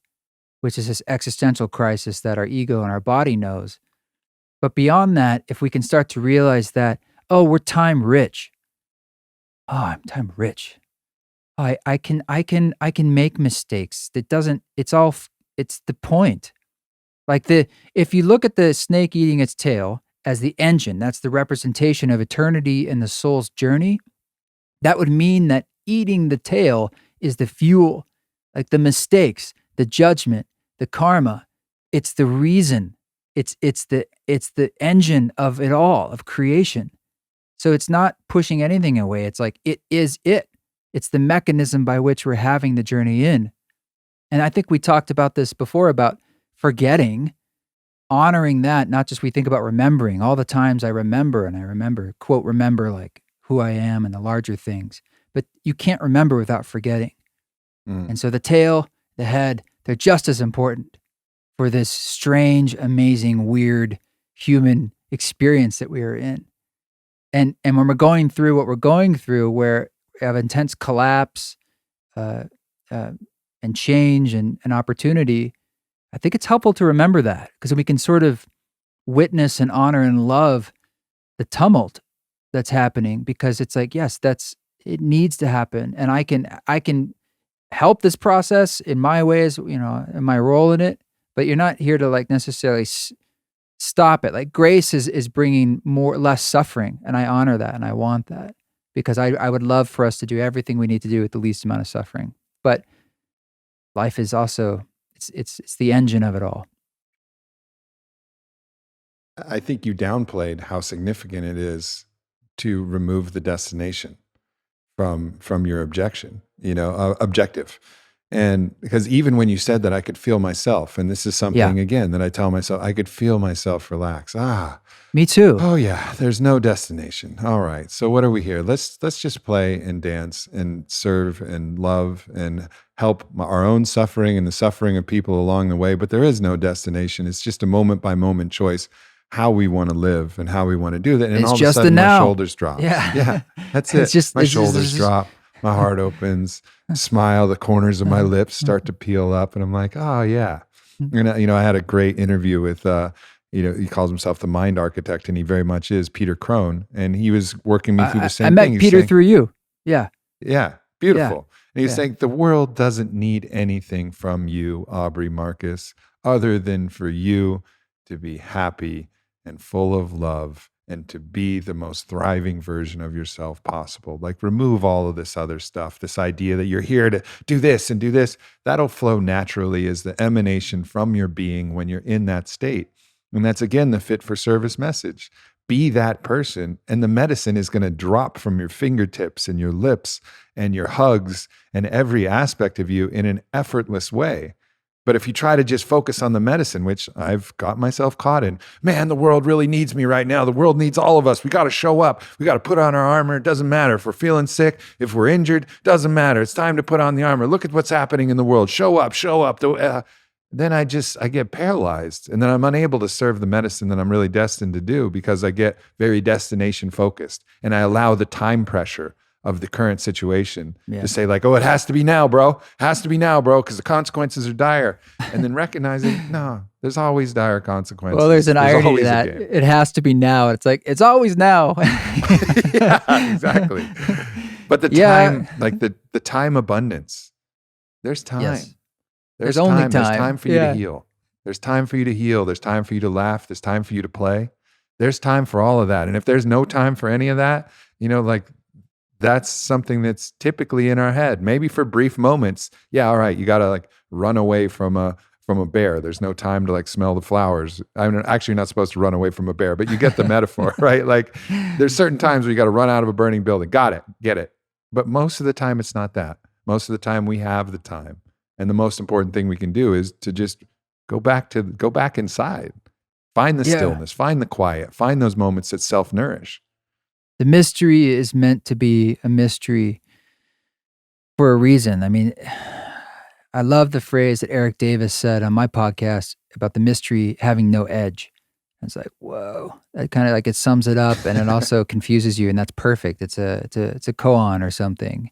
which is this existential crisis that our ego and our body knows. But beyond that, if we can start to realize that, oh, we're time rich. Oh, I'm time rich. Oh, I can make mistakes. It's the point. Like if you look at the snake eating its tail as the engine, that's the representation of eternity and the soul's journey. That would mean that eating the tail is the fuel, like the mistakes, the judgment, the karma. It's the reason. It's the engine of it all, of creation. So it's not pushing anything away. It's like it is it. It's the mechanism by which we're having the journey in. And I think we talked about this before, about forgetting, honoring that. Not just we think about remembering. All the times I remember, quote, remember like who I am and the larger things. But you can't remember without forgetting. And so the tail, the head, they're just as important for this strange, amazing, weird human experience that we are in. And when we're going through what we're going through, where we have intense collapse and change and opportunity, I think it's helpful to remember that, because we can sort of witness and honor and love the tumult that's happening, because it's like, yes, it needs to happen. And I can help this process in my ways, in my role in it, but you're not here to like necessarily stop it. Like grace is bringing less suffering, and I honor that and I want that, because I would love for us to do everything we need to do with the least amount of suffering. But life is also, it's the engine of it all. I think you downplayed how significant it is to remove the destination from your objective. And because even when you said that, I could feel myself, and this is something again that I tell myself, I could feel myself relax. Me too. Oh yeah, there's no destination. All right, so what are we here? Let's just play and dance and serve and love and help our own suffering and the suffering of people along the way. But there is no destination. It's just a moment by moment choice, how we want to live and how we want to do that. And it's all of just a sudden, my shoulders drop. Yeah, that's it. My shoulders drop. My heart opens, smile, the corners of my lips start to peel up, and I'm like, oh yeah. And I had a great interview with, he calls himself the mind architect, and he very much is, Peter Crone, and he was working me through the same thing. I met Peter through you. Yeah. Yeah, beautiful. Yeah. And he's saying the world doesn't need anything from you, Aubrey Marcus, other than for you to be happy and full of love, and to be the most thriving version of yourself possible. Like remove all of this other stuff, this idea that you're here to do this and do this. That'll flow naturally as the emanation from your being when you're in that state. And that's again the fit for service message. Be that person, and the medicine is going to drop from your fingertips and your lips and your hugs and every aspect of you in an effortless way. But if you try to just focus on the medicine, which I've got myself caught in, man, the world really needs me right now. The world needs all of us. We got to show up. We got to put on our armor. It doesn't matter if we're feeling sick, if we're injured, doesn't matter. It's time to put on the armor. Look at what's happening in the world. Show up. Then I get paralyzed, and then I'm unable to serve the medicine that I'm really destined to do, because I get very destination focused, and I allow the time pressure of the current situation to say like, oh, it has to be now, bro. Has to be now, bro, because the consequences are dire. And then recognizing, no, there's always dire consequences. Well, there's an irony to that. It has to be now. It's like, it's always now. Yeah, exactly. But the time, like the time abundance, there's time. Yes. There's only time. There's time for you to heal. There's time for you to heal. There's time for you to laugh. There's time for you to play. There's time for all of that. And if there's no time for any of that, like that's something that's typically in our head. Maybe for brief moments. Yeah, all right, you got to like run away from a bear. There's no time to like smell the flowers. I'm actually not supposed to run away from a bear, but you get the metaphor, right? Like there's certain times where you got to run out of a burning building. Got it. Get it. But most of the time it's not that. Most of the time we have the time. And the most important thing we can do is to just go back inside. Find the stillness, find the quiet, find those moments that self-nourish. The mystery is meant to be a mystery for a reason. I mean, I love the phrase that Eric Davis said on my podcast about the mystery having no edge. It's like, whoa, that kind of like it sums it up, and it also confuses you, and that's perfect. It's a koan or something.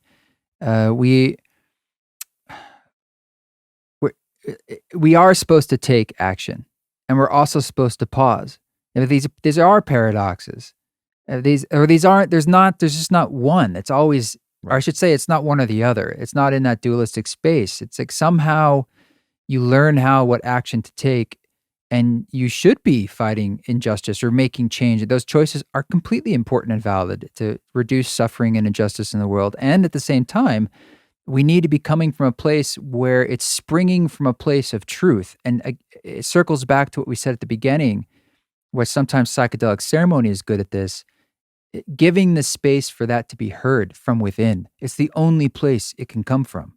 We are supposed to take action, and we're also supposed to pause. And these are paradoxes. These aren't. There's just not one. It's always, or I should say, it's not one or the other. It's not in that dualistic space. It's like somehow you learn what action to take, and you should be fighting injustice or making change. Those choices are completely important and valid to reduce suffering and injustice in the world. And at the same time, we need to be coming from a place where it's springing from a place of truth. And it circles back to what we said at the beginning, where sometimes psychedelic ceremony is good at this, giving the space for that to be heard from within. It's the only place it can come from.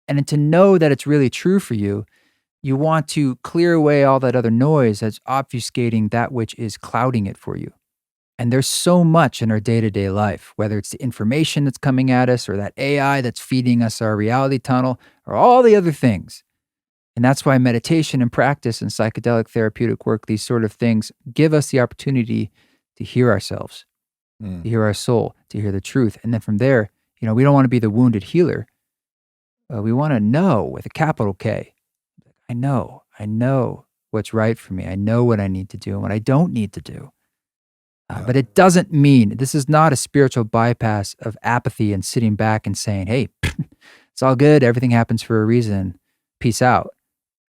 And to know that it's really true for you, you want to clear away all that other noise that's obfuscating that which is clouding it for you. And there's so much in our day-to-day life, whether it's the information that's coming at us or that AI that's feeding us our reality tunnel or all the other things. And that's why meditation and practice and psychedelic therapeutic work, these sort of things, give us the opportunity to hear ourselves, to hear our soul, to hear the truth. And then from there, we don't want to be the wounded healer. We want to know with a capital K. I know what's right for me. I know what I need to do and what I don't need to do. But it doesn't mean, this is not a spiritual bypass of apathy and sitting back and saying, hey, it's all good. Everything happens for a reason. Peace out.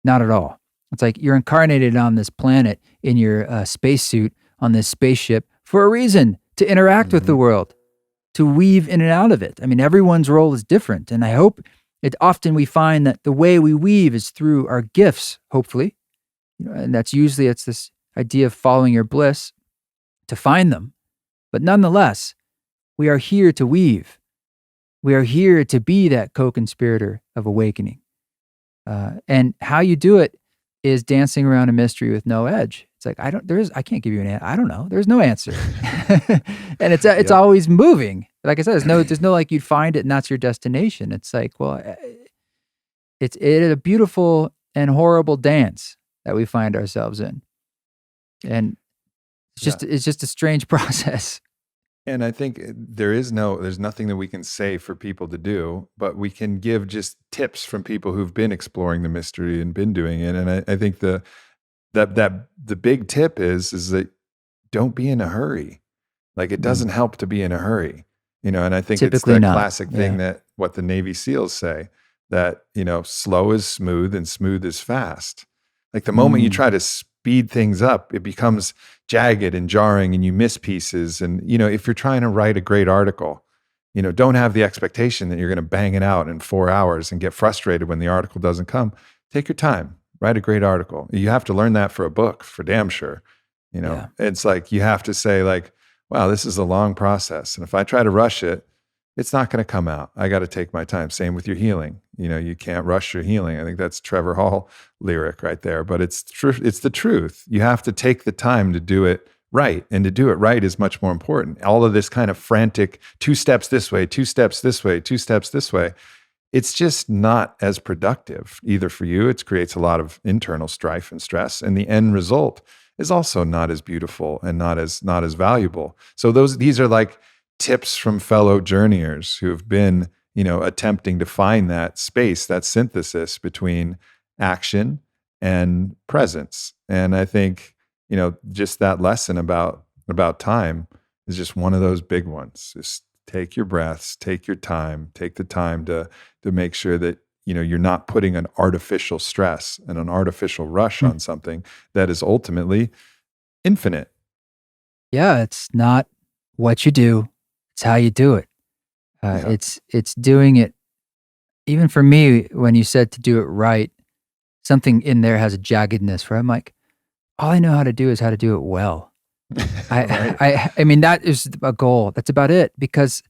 Not at all. It's like you're incarnated on this planet in your spacesuit on this spaceship for a reason, to interact with the world, to weave in and out of it. I mean, everyone's role is different. And I hope often we find that the way we weave is through our gifts, hopefully. And that's usually, it's this idea of following your bliss, to find them. But nonetheless, we are here to weave. We are here to be that co-conspirator of awakening. And how you do it is dancing around a mystery with no edge. It's like, I can't give you an answer. I don't know. There's no answer. And it's always moving. Like I said, there's no like you'd find it and that's your destination. It's like, well, it is a beautiful and horrible dance that we find ourselves in. And it's just a strange process. And I think there's nothing that we can say for people to do, but we can give just tips from people who've been exploring the mystery and been doing it. And I think the big tip is that don't be in a hurry. Like it doesn't help to be in a hurry, and I think Typically it's the not. classic thing that what the Navy SEALs say, that, slow is smooth and smooth is fast. Like the moment you try to speed things up, it becomes jagged and jarring and you miss pieces. And, if you're trying to write a great article, don't have the expectation that you're going to bang it out in 4 hours and get frustrated when the article doesn't come. Take your time, write a great article. You have to learn that for a book, for damn sure. It's like, you have to say like, wow, this is a long process. And if I try to rush it, it's not going to come out. I got to take my time. Same with your healing. You can't rush your healing. I think that's Trevor Hall lyric right there, but it's true. It's the truth. You have to take the time to do it right. And to do it right is much more important. All of this kind of frantic 2 steps this way, 2 steps this way, 2 steps this way. It's just not as productive either for you. It creates a lot of internal strife and stress. And the end result is also not as beautiful and not as valuable. So these are like tips from fellow journeyers who have been, attempting to find that space, that synthesis between action and presence. And I think, just that lesson about time is just one of those big ones. Just take your breaths, take your time, take the time to make sure that you're not putting an artificial stress and an artificial rush on something that is ultimately infinite. Yeah, it's not what you do, it's how you do it. It's doing it. Even for me, when you said to do it right, something in there has a jaggedness where I'm like, all I know how to do is how to do it well. I mean, that is a goal. That's about it, because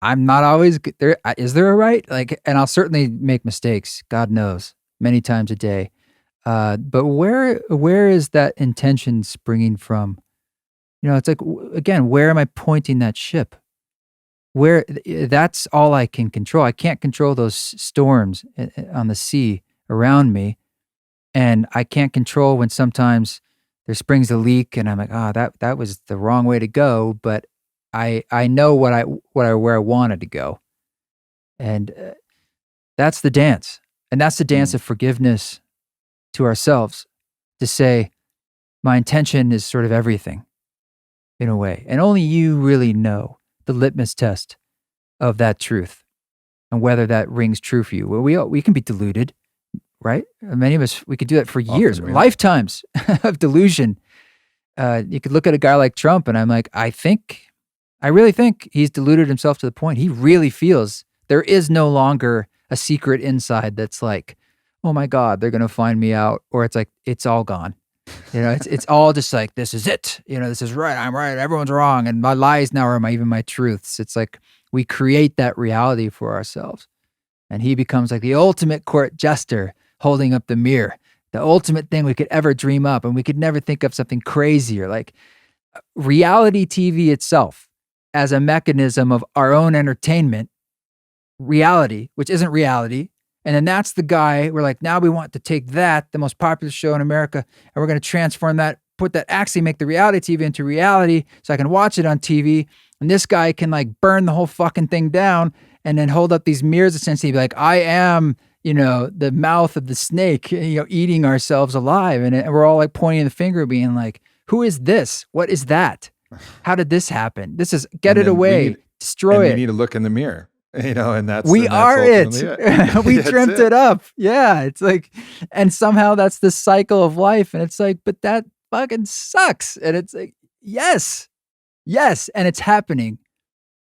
I'm not always there. Is there a right? And I'll certainly make mistakes. God knows, many times a day. But where is that intention springing from? It's like, again, where am I pointing that ship? That's all I can control. I can't control those storms on the sea around me, and I can't control when sometimes there springs a leak, and I'm like, that was the wrong way to go. But I know where I wanted to go, and that's the dance, and that's the dance of forgiveness to ourselves, to say, my intention is sort of everything, in a way, and only you really know the litmus test of that truth and whether that rings true for you. Well, we can be deluded, right? Many of us, we could do that for years, Often, lifetimes of delusion. You could look at a guy like Trump, and I'm like, I really think he's deluded himself to the point he really feels there is no longer a secret inside that's like, oh my God, they're going to find me out. Or it's like, it's all gone. It's all just like, this is it. This is right. I'm right. Everyone's wrong. And my lies now are even my truths. It's like we create that reality for ourselves. And he becomes like the ultimate court jester holding up the mirror, the ultimate thing we could ever dream up. And we could never think of something crazier. Like reality TV itself as a mechanism of our own entertainment, reality, which isn't reality. And then that's the guy, we're like, now we want to take that, the most popular show in America, and we're going to transform that, actually make the reality TV into reality so I can watch it on TV. And this guy can like burn the whole fucking thing down and then hold up these mirrors, essentially be like, I am, the mouth of the snake, eating ourselves alive. And we're all like pointing the finger, being like, who is this? What is that? How did this happen? This is, get it away, destroy it. We need to look in the mirrure. And that's we are it. We dreamt it up. Yeah. It's like, and somehow that's the cycle of life. And it's like, but that fucking sucks. And it's like, yes. And it's happening.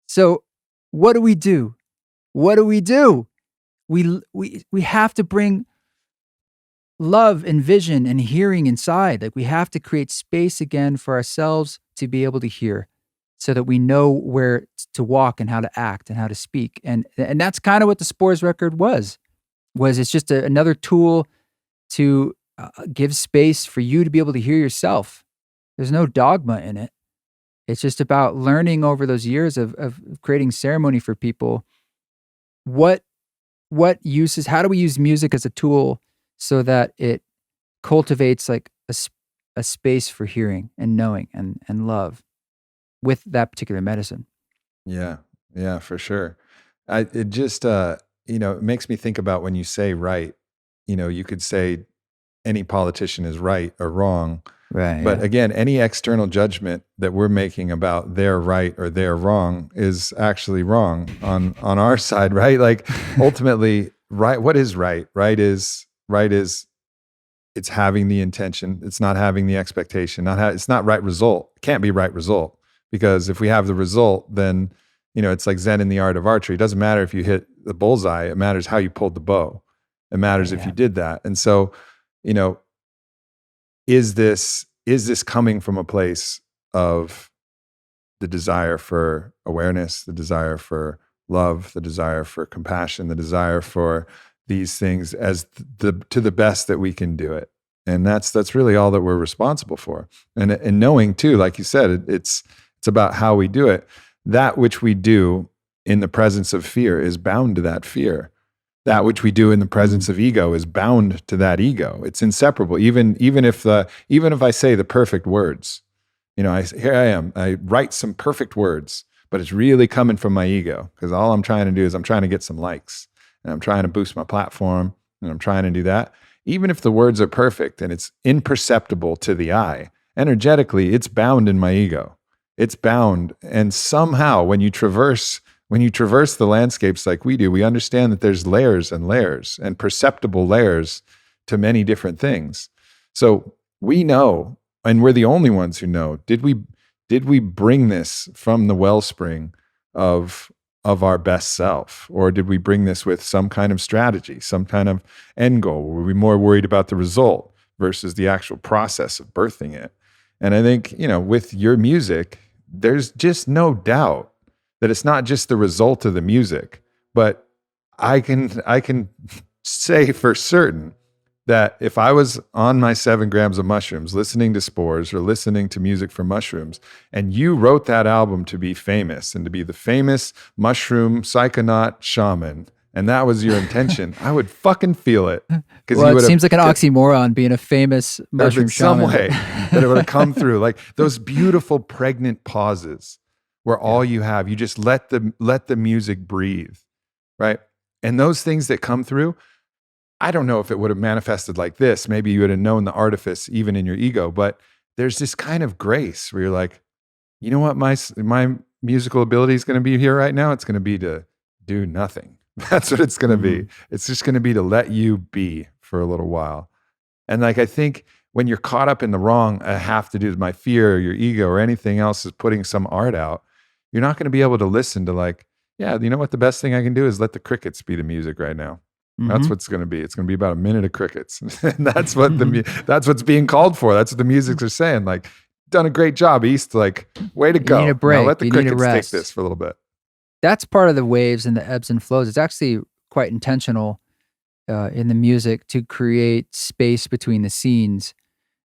So what do we do? We have to bring love and vision and hearing inside. Like we have to create space again for ourselves to be able to hear, so that we know where to walk and how to act and how to speak. And that's kind of what the Spores record was it's just another tool to give space for you to be able to hear yourself. There's no dogma in it. It's just about learning over those years of creating ceremony for people. What uses, how do we use music as a tool so that it cultivates like a space for hearing and knowing and love with that particular medicine? Yeah, for sure. It just, it makes me think about when you say right, you could say any politician is right or wrong. Right. But again, any external judgment that we're making about their right or their wrong is actually wrong on our side, right? Like ultimately, right. What is right? Right is it's having the intention. It's not having the expectation. It's not right result. It can't be right result. Because if we have the result, then, it's like Zen in the art of archery. It doesn't matter if you hit the bullseye. It matters how you pulled the bow. It matters if you did that. And so, is this coming from a place of the desire for awareness, the desire for love, the desire for compassion, the desire for these things as to the best that we can do it? And that's really all that we're responsible for. And knowing too, like you said, it's about how we do it. That which we do in the presence of fear is bound to that fear. That which we do in the presence of ego is bound to that ego. It's inseparable. Even if I say the perfect words, here I am. I write some perfect words, but it's really coming from my ego, because all I'm trying to do is I'm trying to get some likes, and I'm trying to boost my platform, and I'm trying to do that. Even if the words are perfect and it's imperceptible to the eye, energetically, it's bound in my ego. It's bound. And somehow when you traverse when you traverse the landscapes like we do, we understand that there's layers and layers and perceptible layers to many different things. So we know, and we're the only ones who know, did we bring this from the wellspring of our best self? Or did we bring this with some kind of strategy, some kind of end goal? Were we more worried about the result versus the actual process of birthing it? And I think, with your music, there's just no doubt that it's not just the result of the music, but I can say for certain that if I was on my 7 grams of mushrooms, listening to Spores or listening to music from mushrooms, and you wrote that album to be famous and to be the famous mushroom psychonaut shaman, and that was your intention, I would fucking feel it. Well, it seems like an oxymoron being a famous mushroom shaman. Some way that it would have come through, like those beautiful pregnant pauses where all you have, you just let the music breathe, right? And those things that come through, I don't know if it would have manifested like this. Maybe you would have known the artifice even in your ego, but there's this kind of grace where you're like, you know what my musical ability is going to be here right now? It's going to be to do nothing. That's what it's going to be. It's just going to be to let you be for a little while. And like, I think when you're caught up in the wrong, I have to do with my fear or your ego or anything else is putting some art out, you're not going to be able to listen to like, yeah, you know what? The best thing I can do is let the crickets be the music right now. That's what's going to be. It's going to be about a minute of crickets. And that's what that's what's being called for. That's what the musics are saying. Like, done a great job, East. Like, way to go. You need a break. Now let the You need a crickets rest. take this for a little bit. That's part of the waves and the ebbs and flows. It's actually quite intentional in the music to create space between the scenes.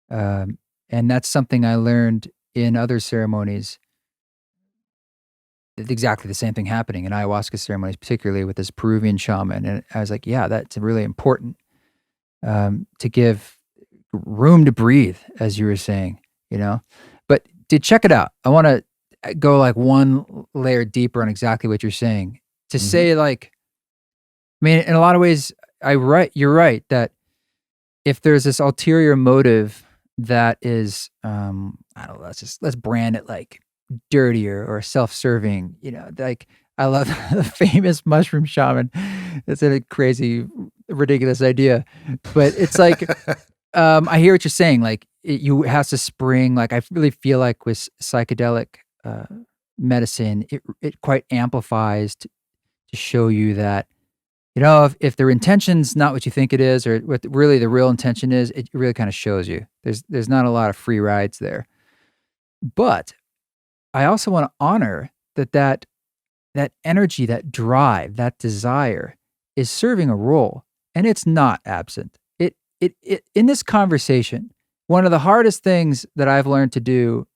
And that's something I learned in other ceremonies. Exactly the same thing happening in ayahuasca ceremonies, particularly with this Peruvian shaman. And I was like, yeah, that's really important to give room to breathe, as you were saying, But to check it out, I want to go like one layer deeper on exactly what you're saying. To say like, I mean, in a lot of ways, you're right that if there's this ulterior motive that is, I don't know, let's brand it like dirtier or self-serving, like I love the famous mushroom shaman. It's a crazy, ridiculous idea, but it's like, I hear what you're saying. Like you have to spring, like I really feel like with psychedelic medicine, it quite amplifies to show you that, if their intention's not what you think it is, or what really the real intention is, it really kind of shows you. There's not a lot of free rides there. But I also want to honor that energy, that drive, that desire is serving a role, and it's not absent. It in this conversation, one of the hardest things that I've learned to do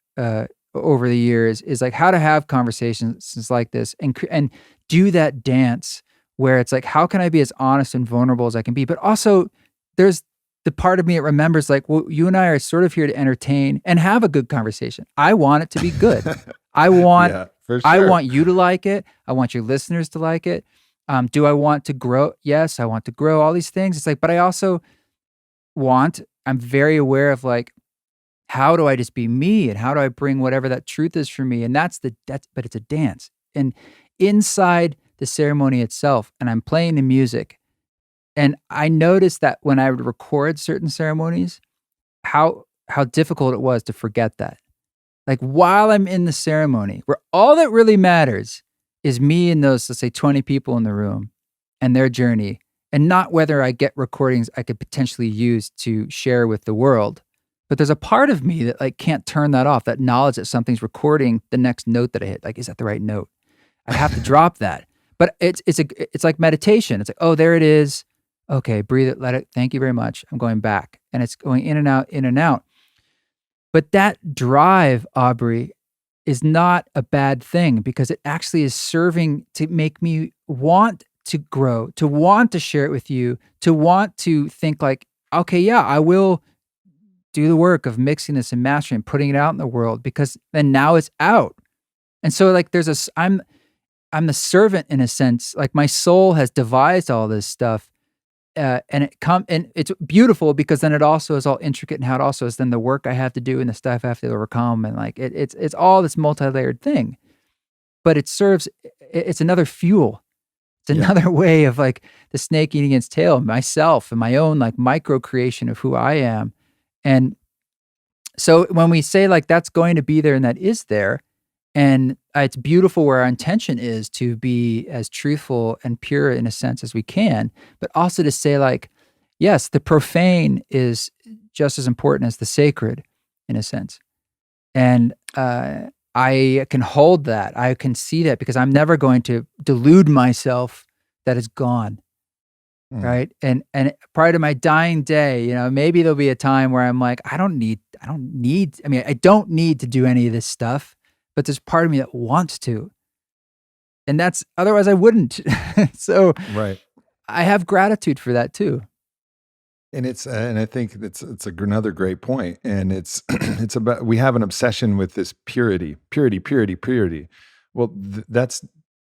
over the years is like how to have conversations like this and do that dance where it's like, how can I be as honest and vulnerable as I can be? But also there's the part of me that remembers like, well, you and I are sort of here to entertain and have a good conversation. I want it to be good. I want you to like it. I want your listeners to like it. Do I want to grow? Yes, I want to grow, all these things. It's like, but I also I'm very aware of like, how do I just be me? And how do I bring whatever that truth is for me? And but it's a dance. And inside the ceremony itself, and I'm playing the music, and I noticed that when I would record certain ceremonies, how difficult it was to forget that. Like while I'm in the ceremony, where all that really matters is me and those, let's say 20 people in the room and their journey, and not whether I get recordings I could potentially use to share with the world. But there's a part of me that like can't turn that off, that knowledge that something's recording the next note that I hit. Like, is that the right note? I have to drop that. But it's like meditation. It's like, oh, there it is. Okay, breathe it, let it. Thank you very much. I'm going back. And it's going in and out, in and out. But that drive, Aubrey, is not a bad thing because it actually is serving to make me want to grow, to want to share it with you, to want to think like, okay, yeah, I will do the work of mixing this and mastering, putting it out in the world because then now it's out. And so like I'm the servant in a sense, like my soul has devised all this stuff. And it's beautiful because then it also is all intricate and how it also is then the work I have to do and the stuff I have to overcome. And like, it's all this multi-layered thing. but it serves, it's another fuel. It's another way of like the snake eating its tail, myself and my own like micro creation of who I am. And so when we say like that's going to be there and that is there, and it's beautiful where our intention is to be as truthful and pure in a sense as we can, but also to say like, yes, the profane is just as important as the sacred in a sense. And I can hold that. I can see that because I'm never going to delude myself that it's gone. Right. And prior to my dying day, maybe there'll be a time where I'm like, I don't need to do any of this stuff, but there's part of me that wants to. And otherwise I wouldn't. So right. I have gratitude for that too. And and I think it's another great point. And it's about, we have an obsession with this purity. Well,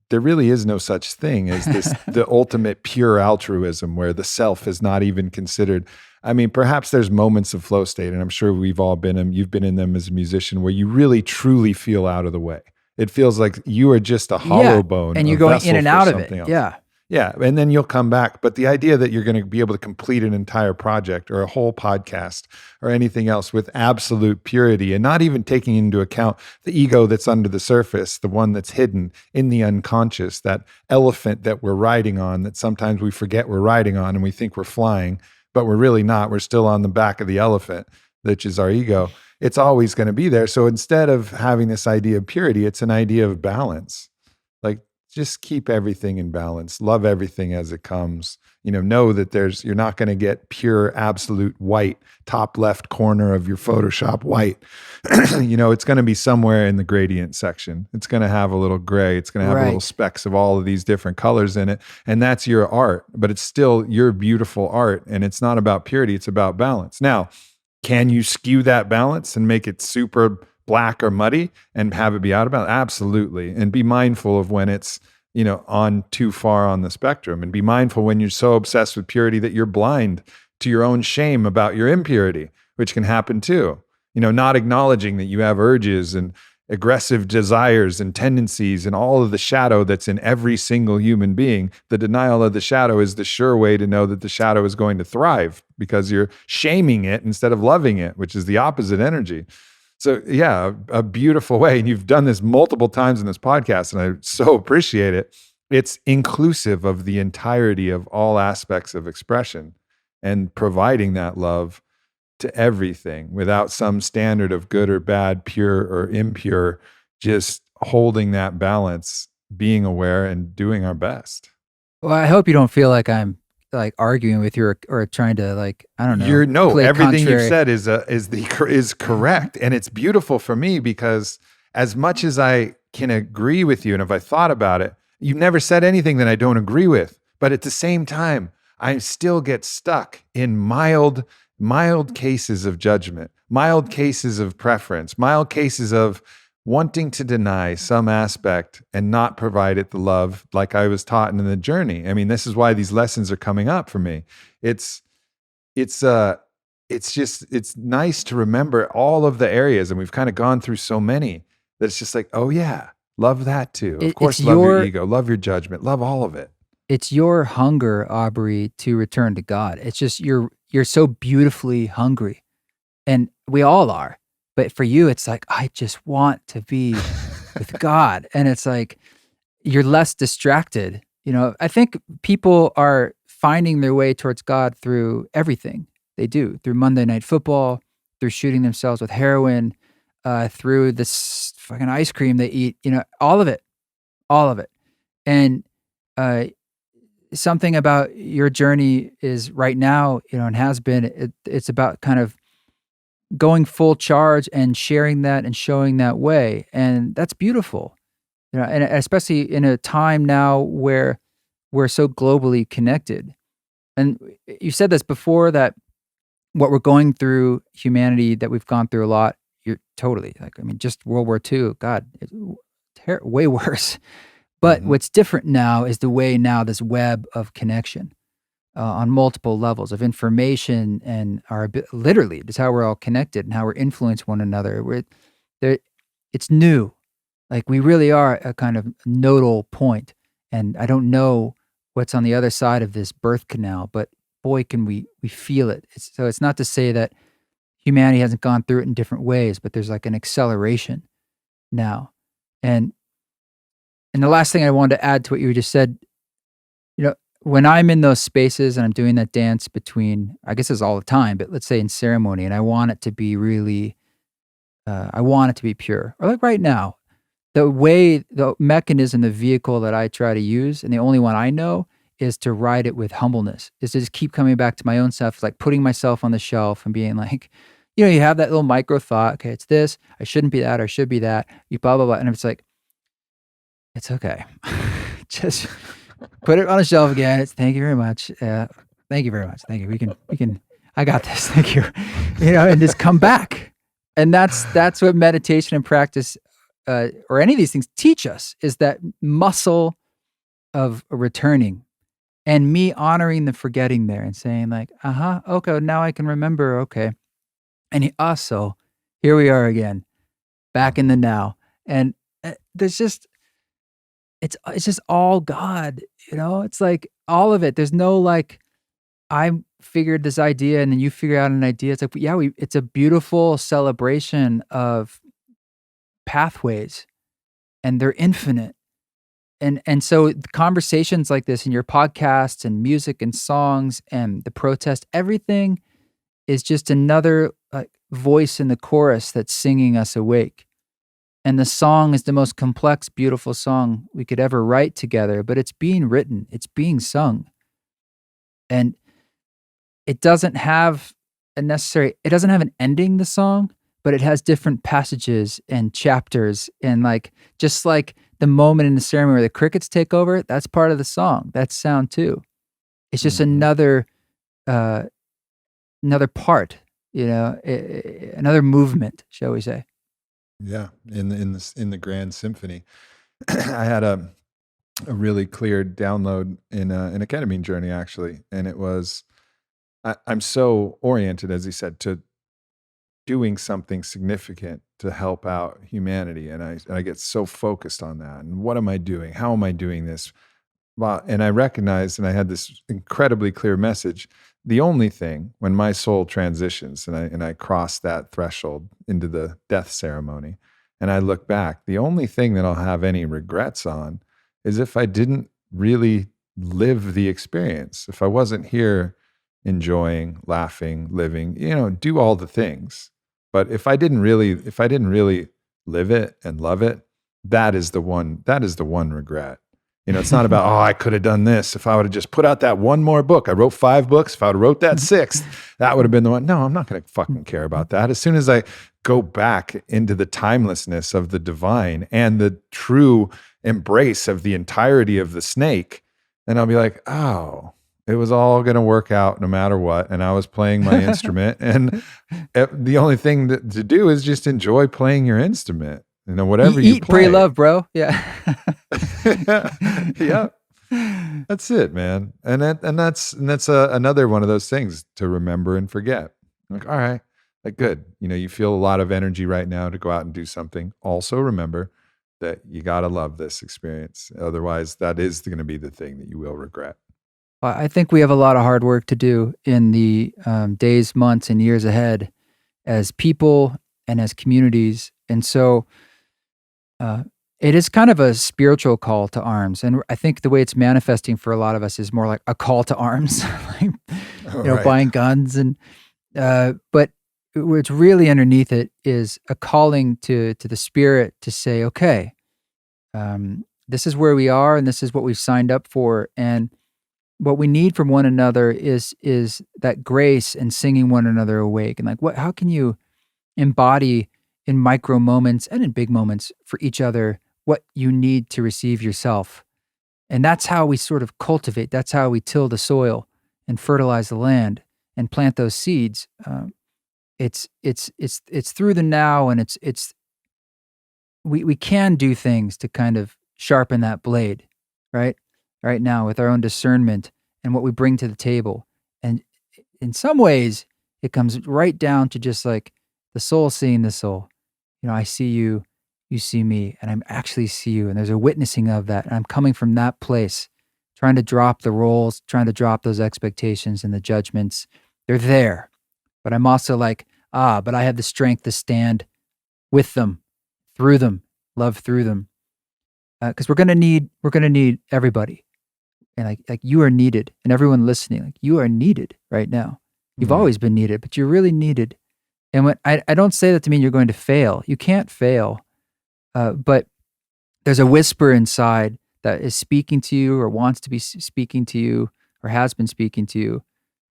there really is no such thing as this, the ultimate pure altruism where the self is not even considered. I mean, perhaps there's moments of flow state, and I'm sure we've all been in, you've been in them as a musician, where you really truly feel out of the way. It feels like you are just a hollow bone. And you're going in and out of it. Else. Yeah. Yeah, and then you'll come back. But the idea that you're going to be able to complete an entire project or a whole podcast or anything else with absolute purity and not even taking into account the ego that's under the surface, the one that's hidden in the unconscious, that elephant that we're riding on that sometimes we forget we're riding on and we think we're flying, but we're really not. We're still on the back of the elephant, which is our ego. It's always going to be there. So instead of having this idea of purity, it's an idea of balance. Like, just keep everything in balance. Love everything as it comes. Know that you're not going to get pure, absolute white, top left corner of your Photoshop white. It's going to be somewhere in the gradient section. It's going to have a little gray. It's going to have little specks of all of these different colors in it. And that's your art, but it's still your beautiful art. And it's not about purity. It's about balance. Now, can you skew that balance and make it super black or muddy and have it be out of balance? Absolutely. And be mindful of when it's, on too far on the spectrum, and be mindful when you're so obsessed with purity that you're blind to your own shame about your impurity, which can happen too. Not acknowledging that you have urges and aggressive desires and tendencies and all of the shadow that's in every single human being. The denial of the shadow is the sure way to know that the shadow is going to thrive, because you're shaming it instead of loving it, which is the opposite energy. So yeah, a beautiful way. And you've done this multiple times in this podcast, and I so appreciate it. It's inclusive of the entirety of all aspects of expression and providing that love to everything without some standard of good or bad, pure or impure, just holding that balance, being aware and doing our best. Well, I hope you don't feel like I'm like arguing with you or trying to like, I don't know. Everything contrary. you've said is correct. And it's beautiful for me because as much as I can agree with you, and if I thought about it, you've never said anything that I don't agree with. But at the same time, I still get stuck in mild cases of judgment, mild cases of preference, mild cases of wanting to deny some aspect and not provide it the love like I was taught in the journey. I mean, this is why these lessons are coming up for me. It's nice to remember all of the areas, and we've kind of gone through so many that it's just like, oh yeah, love that too. Of course, love your ego, love your judgment, love all of it. It's your hunger, Aubrey, to return to God. It's just you're so beautifully hungry, and we all are. But for you, it's like, I just want to be with God. And it's like, you're less distracted. I think people are finding their way towards God through everything they do, through Monday Night Football, through shooting themselves with heroin, through this fucking ice cream they eat, all of it. And something about your journey is right now, and has been, it's about kind of going full charge and sharing that and showing that way. And that's beautiful, and especially in a time now where we're so globally connected. And you said this before, that what we're going through, humanity, that we've gone through a lot, you're totally just World War II, God, it's way worse. But what's different now is the way now this web of connection on multiple levels of information and literally, that's how we're all connected and how we're influencing one another. It's new. Like we really are a kind of nodal point, and I don't know what's on the other side of this birth canal, but boy, can we feel it. So it's not to say that humanity hasn't gone through it in different ways, but there's like an acceleration now. And the last thing I wanted to add to what you just said, when I'm in those spaces and I'm doing that dance between, I guess it's all the time, but let's say in ceremony, and I want it to be really, I want it to be pure. Or like right now, the mechanism, the vehicle that I try to use, and the only one I know, is to ride it with humbleness, is to just keep coming back to my own self, like putting myself on the shelf and being like, you have that little micro thought, okay, it's this, I shouldn't be that, or I should be that, you blah, blah, blah. And it's like, it's okay. Just put it on a shelf again. It's thank you very much. Thank you very much. Thank you. We can, I got this. Thank you. And just come back. And that's what meditation and practice, or any of these things teach us, is that muscle of returning and me honoring the forgetting there and saying like, okay, now I can remember. Okay. And also, here we are again, back in the now. And there's just, it's just all God, it's like all of it. There's no like, I figured this idea and then you figure out an idea. It's like, yeah, it's a beautiful celebration of pathways, and they're infinite. And so conversations like this in your podcasts and music and songs and the protest, everything is just another voice in the chorus that's singing us awake. And the song is the most complex, beautiful song we could ever write together, but it's being written, it's being sung. And it doesn't have it doesn't have an ending, the song, but it has different passages and chapters. And like, just like the moment in the ceremony where the crickets take over, that's part of the song. That's sound too. It's just another part, another movement, shall we say. Yeah, in the grand symphony. I had a really clear download in a ketamine journey, actually, and it was, I'm so oriented, as he said, to doing something significant to help out humanity, and I get so focused on that. And what am I doing? How am I doing this? Well, and I recognized, and I had this incredibly clear message. The only thing, when my soul transitions and I cross that threshold into the death ceremony, and I look back, the only thing that I'll have any regrets on is if I didn't really live the experience. If I wasn't here enjoying, laughing, living, do all the things. But if I didn't really live it and love it, that is the one regret. It's not about, I could have done this. If I would have just put out that one more book, I wrote 5 books. If I would have wrote that 6th, that would have been the one. No, I'm not going to fucking care about that. As soon as I go back into the timelessness of the divine and the true embrace of the entirety of the snake, then I'll be like, oh, it was all going to work out no matter what. And I was playing my instrument. And the only thing to do is just enjoy playing your instrument. Whatever you eat, play. pray, love, bro. Yeah. Yeah. That's it, man. And that's another one of those things to remember and forget. Like, all right, like good. You feel a lot of energy right now to go out and do something. Also remember that you got to love this experience. Otherwise, that is going to be the thing that you will regret. I think we have a lot of hard work to do in the days, months, and years ahead as people and as communities. And so it is kind of a spiritual call to arms. And I think the way it's manifesting for a lot of us is more like a call to arms, like, Right. buying guns. And but what's really underneath it is a calling to the spirit to say, okay, this is where we are and this is what we've signed up for. And what we need from one another is that grace and singing one another awake. And like, how can you embody in micro moments and in big moments for each other what you need to receive yourself? And that's how we sort of cultivate. That's how we till the soil and fertilize the land and plant those seeds. It's through the now, and we can do things to kind of sharpen that blade, right now, with our own discernment and what we bring to the table. And in some ways, it comes right down to just like the soul seeing the soul. I see you, you see me, and I actually see you. And there's a witnessing of that. And I'm coming from that place, trying to drop the roles, trying to drop those expectations and the judgments. They're there. But I'm also like, but I have the strength to stand with them, through them, love through them. Because we're gonna need everybody. And like you are needed, and everyone listening, like you are needed right now. You've always been needed, but you're really needed. And when I don't say that to mean you're going to fail. You can't fail. But there's a whisper inside that is speaking to you, or wants to be speaking to you, or has been speaking to you.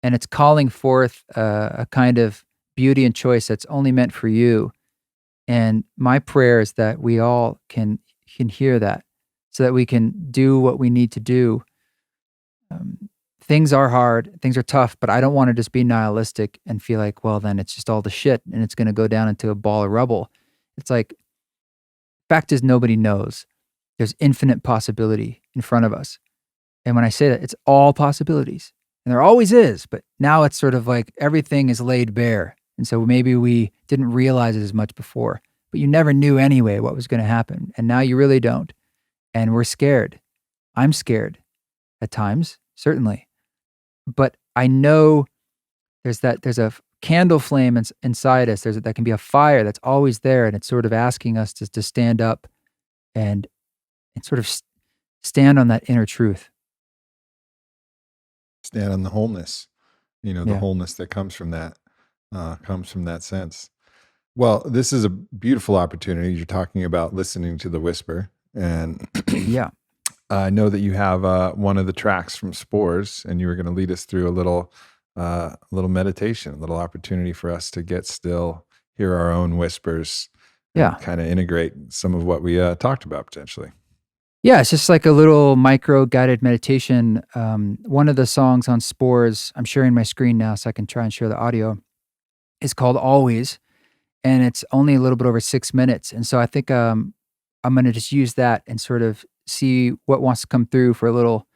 And it's calling forth a kind of beauty and choice that's only meant for you. And my prayer is that we all can hear that, so that we can do what we need to do. Things are hard, things are tough, but I don't want to just be nihilistic and feel like, well, then it's just all the shit and it's going to go down into a ball of rubble. It's like, fact is, nobody knows. There's infinite possibility in front of us. And when I say that, it's all possibilities. And there always is, but now it's sort of like everything is laid bare. And so maybe we didn't realize it as much before, but you never knew anyway what was going to happen. And now you really don't. And we're scared. I'm scared at times, certainly. But I know there's a candle flame inside us. That can be a fire that's always there, and it's sort of asking us to stand up and sort of stand on that inner truth. Stand on the wholeness, the Yeah. wholeness that comes from that sense. Well, this is a beautiful opportunity. You're talking about listening to the whisper, and Yeah. I know that you have one of the tracks from Spores, and you were going to lead us through a little meditation, a little opportunity for us to get still, hear our own whispers, Yeah. kind of integrate some of what we talked about potentially. Yeah, it's just like a little micro guided meditation. One of the songs on Spores, I'm sharing my screen now so I can try and share the audio, is called Always, and it's only a little bit over 6 minutes. And so I think I'm going to just use that and sort of see what wants to come through for a little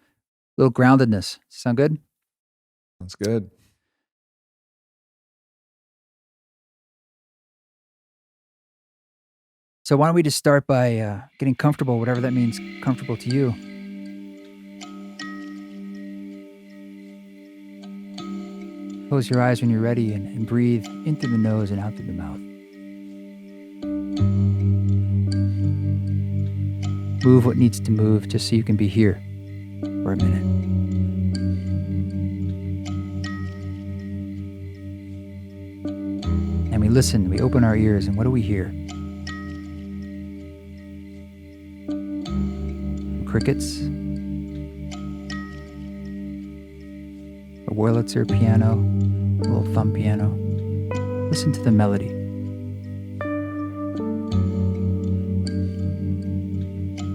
groundedness. Sound good? That's good. So why don't we just start by getting comfortable, whatever that means, comfortable to you. Close your eyes when you're ready and breathe in through the nose and out through the mouth. Move what needs to move just so you can be here for a minute. And we listen, we open our ears, and what do we hear? Crickets, a Wurlitzer piano, a little thumb piano. Listen to the melody.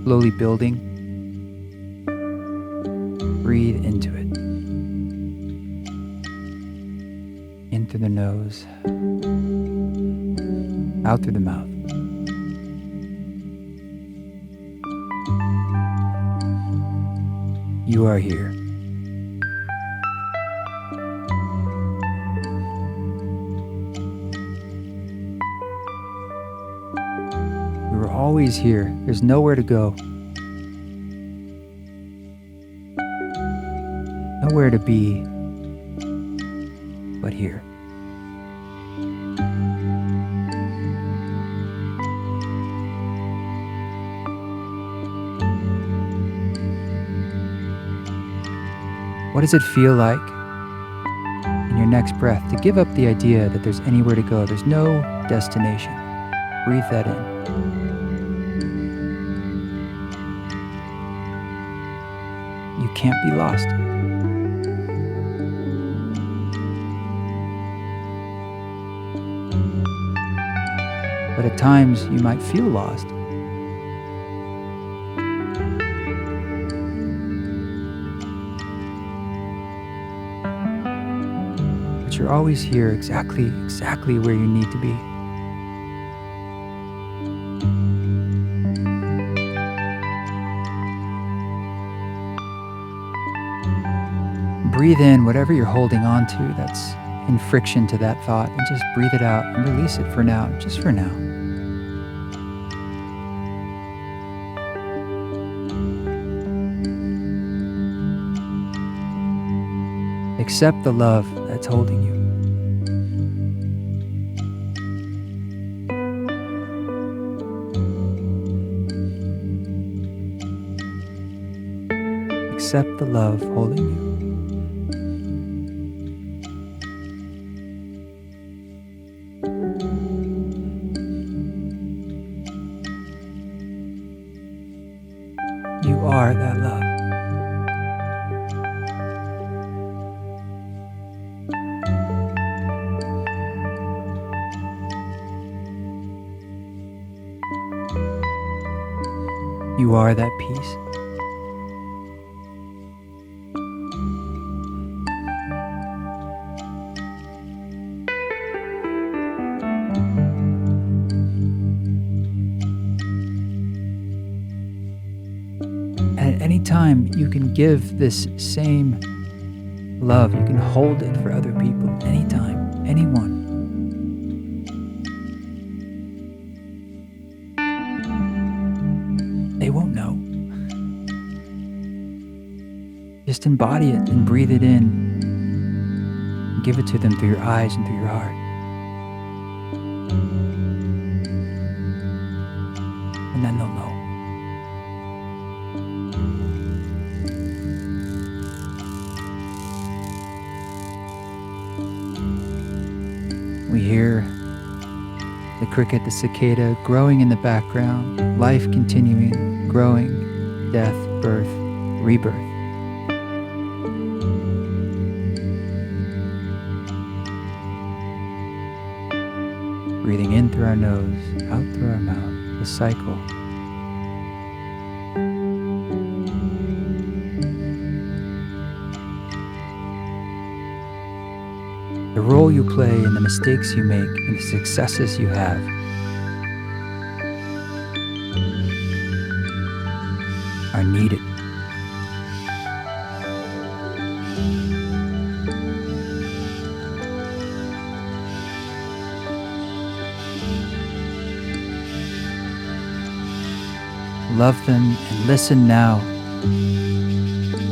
Slowly building. Breathe into it. In through the nose, out through the mouth. You are here. You are always here. There's nowhere to go. Nowhere to be but here. What does it feel like in your next breath to give up the idea that there's anywhere to go? There's no destination. Breathe that in. You can't be lost. But at times you might feel lost. You're always here, exactly where you need to be. Breathe in whatever you're holding on to that's in friction to that thought, and just breathe it out and release it for now, just for now. Accept the love that's holding you. Accept the love holding you. You are that love. You are that peace. At any time, you can give this same love. You can hold it for other people. Anytime, anyone. They won't know. Just embody it and breathe it in. And give it to them through your eyes and through your heart. And then they'll know. We hear the cricket, the cicada growing in the background, life continuing, growing, death, birth, rebirth. Breathing in through our nose, out through our mouth, the cycle. The role you play and the mistakes you make and the successes you have are needed. Love them and listen now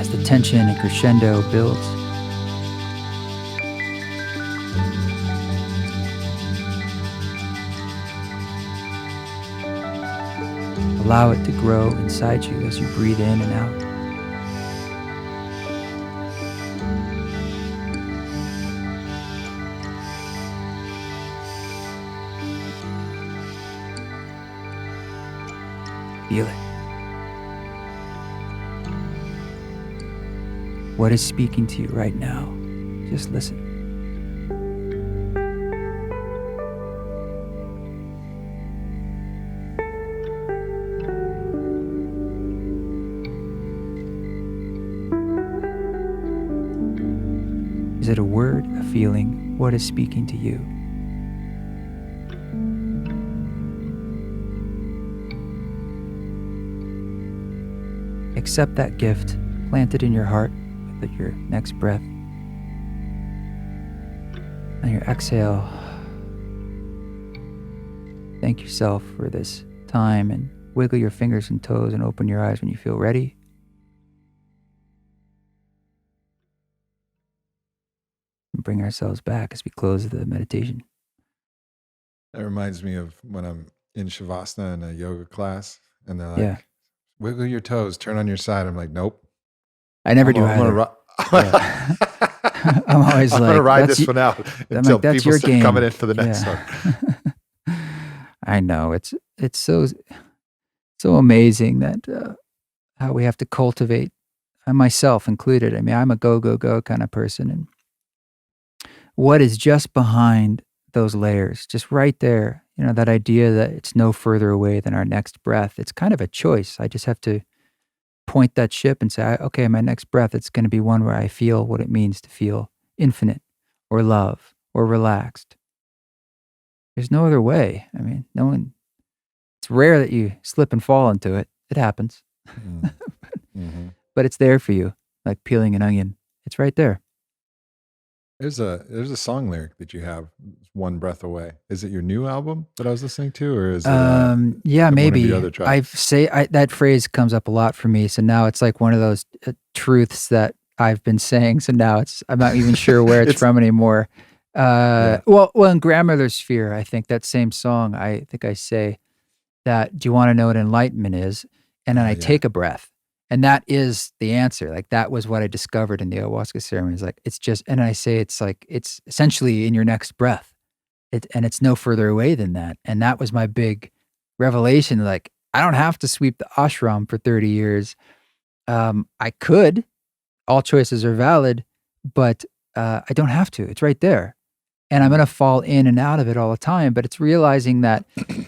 as the tension and crescendo builds. Allow it to grow inside you as you breathe in and out. Feel it. What is speaking to you right now? Just listen. Is it a word, a feeling? What is speaking to you? Accept that gift, plant it in your heart with your next breath. On your exhale, thank yourself for this time and wiggle your fingers and toes and open your eyes when you feel ready. And bring ourselves back as we close the meditation. That reminds me of when I'm in Shavasana in a yoga class and they're like, Yeah. wiggle your toes, turn on your side. I'm like, nope. I never do I'm either. gonna I'm always I'm like, gonna ride that's this one out until like, that's people your start game. coming in for the next Yeah. one. I know it's so amazing that how we have to cultivate, myself included. I mean, I'm a go kind of person, and what is just behind those layers, just right there, that idea that it's no further away than our next breath. It's kind of a choice. I just have to point that ship and say, okay, my next breath, it's going to be one where I feel what it means to feel infinite or love or relaxed. There's no other way. I mean, it's rare that you slip and fall into it. It happens. Mm-hmm. But it's there for you, like peeling an onion. It's right there. There's a song lyric that you have, "One Breath Away." Is it your new album that I was listening to, or is it Yeah, one of maybe. your other tracks? That phrase comes up a lot for me. So now it's like one of those truths that I've been saying. So now I'm not even sure where it's from anymore. Yeah. Well, in Grandmother's Sphere, I think that same song, I think I say that, do you want to know what enlightenment is? And then I take a breath. And that is the answer. Like, that was what I discovered in the ayahuasca ceremony. It's like, it's just, and I say, it's like, it's essentially in your next breath. And it's no further away than that. And that was my big revelation. Like, I don't have to sweep the ashram for 30 years. I could, all choices are valid, but I don't have to. It's right there. And I'm going to fall in and out of it all the time. But it's realizing that,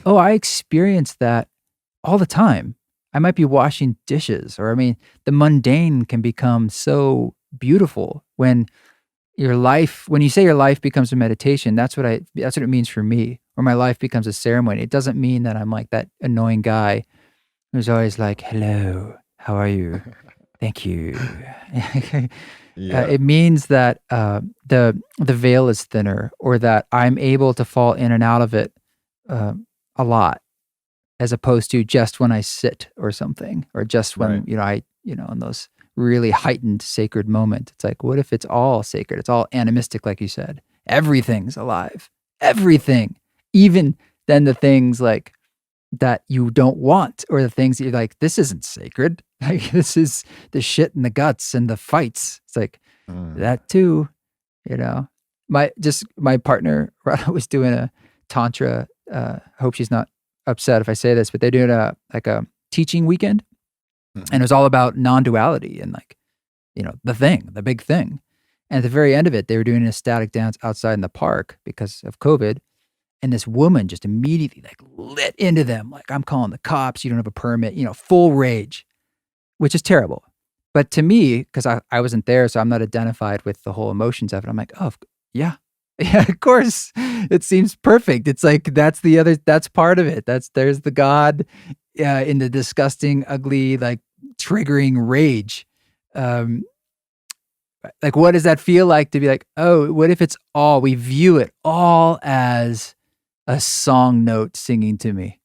oh, I experience that all the time. I might be washing dishes, or the mundane can become so beautiful when you say your life becomes a meditation, that's what it means for me. Or my life becomes a ceremony. It doesn't mean that I'm like that annoying guy who's always like, hello, how are you? Thank you. It means that the veil is thinner, or that I'm able to fall in and out of it a lot, as opposed to just when I sit or something, or just when in those really heightened sacred moments. It's like, what if it's all sacred? It's all animistic, like you said. Everything's alive. Everything, even then the things like that you don't want, or the things that you're like, this isn't sacred. Like, this is the shit and the guts and the fights. It's like that too, My partner was doing a tantra. Hope she's not upset if I say this, but they're doing a teaching weekend, and it was all about non-duality and the big thing. And at the very end of it, they were doing an ecstatic dance outside in the park because of COVID. And this woman just immediately lit into them. Like, I'm calling the cops. You don't have a permit, full rage, which is terrible. But to me, because I wasn't there, so I'm not identified with the whole emotions of it. I'm like, oh, yeah, of course. It seems perfect. It's like, that's part of it. There's the God in the disgusting, ugly, triggering rage. What does that feel like to be like, oh, what if we view it all as a song note singing to me?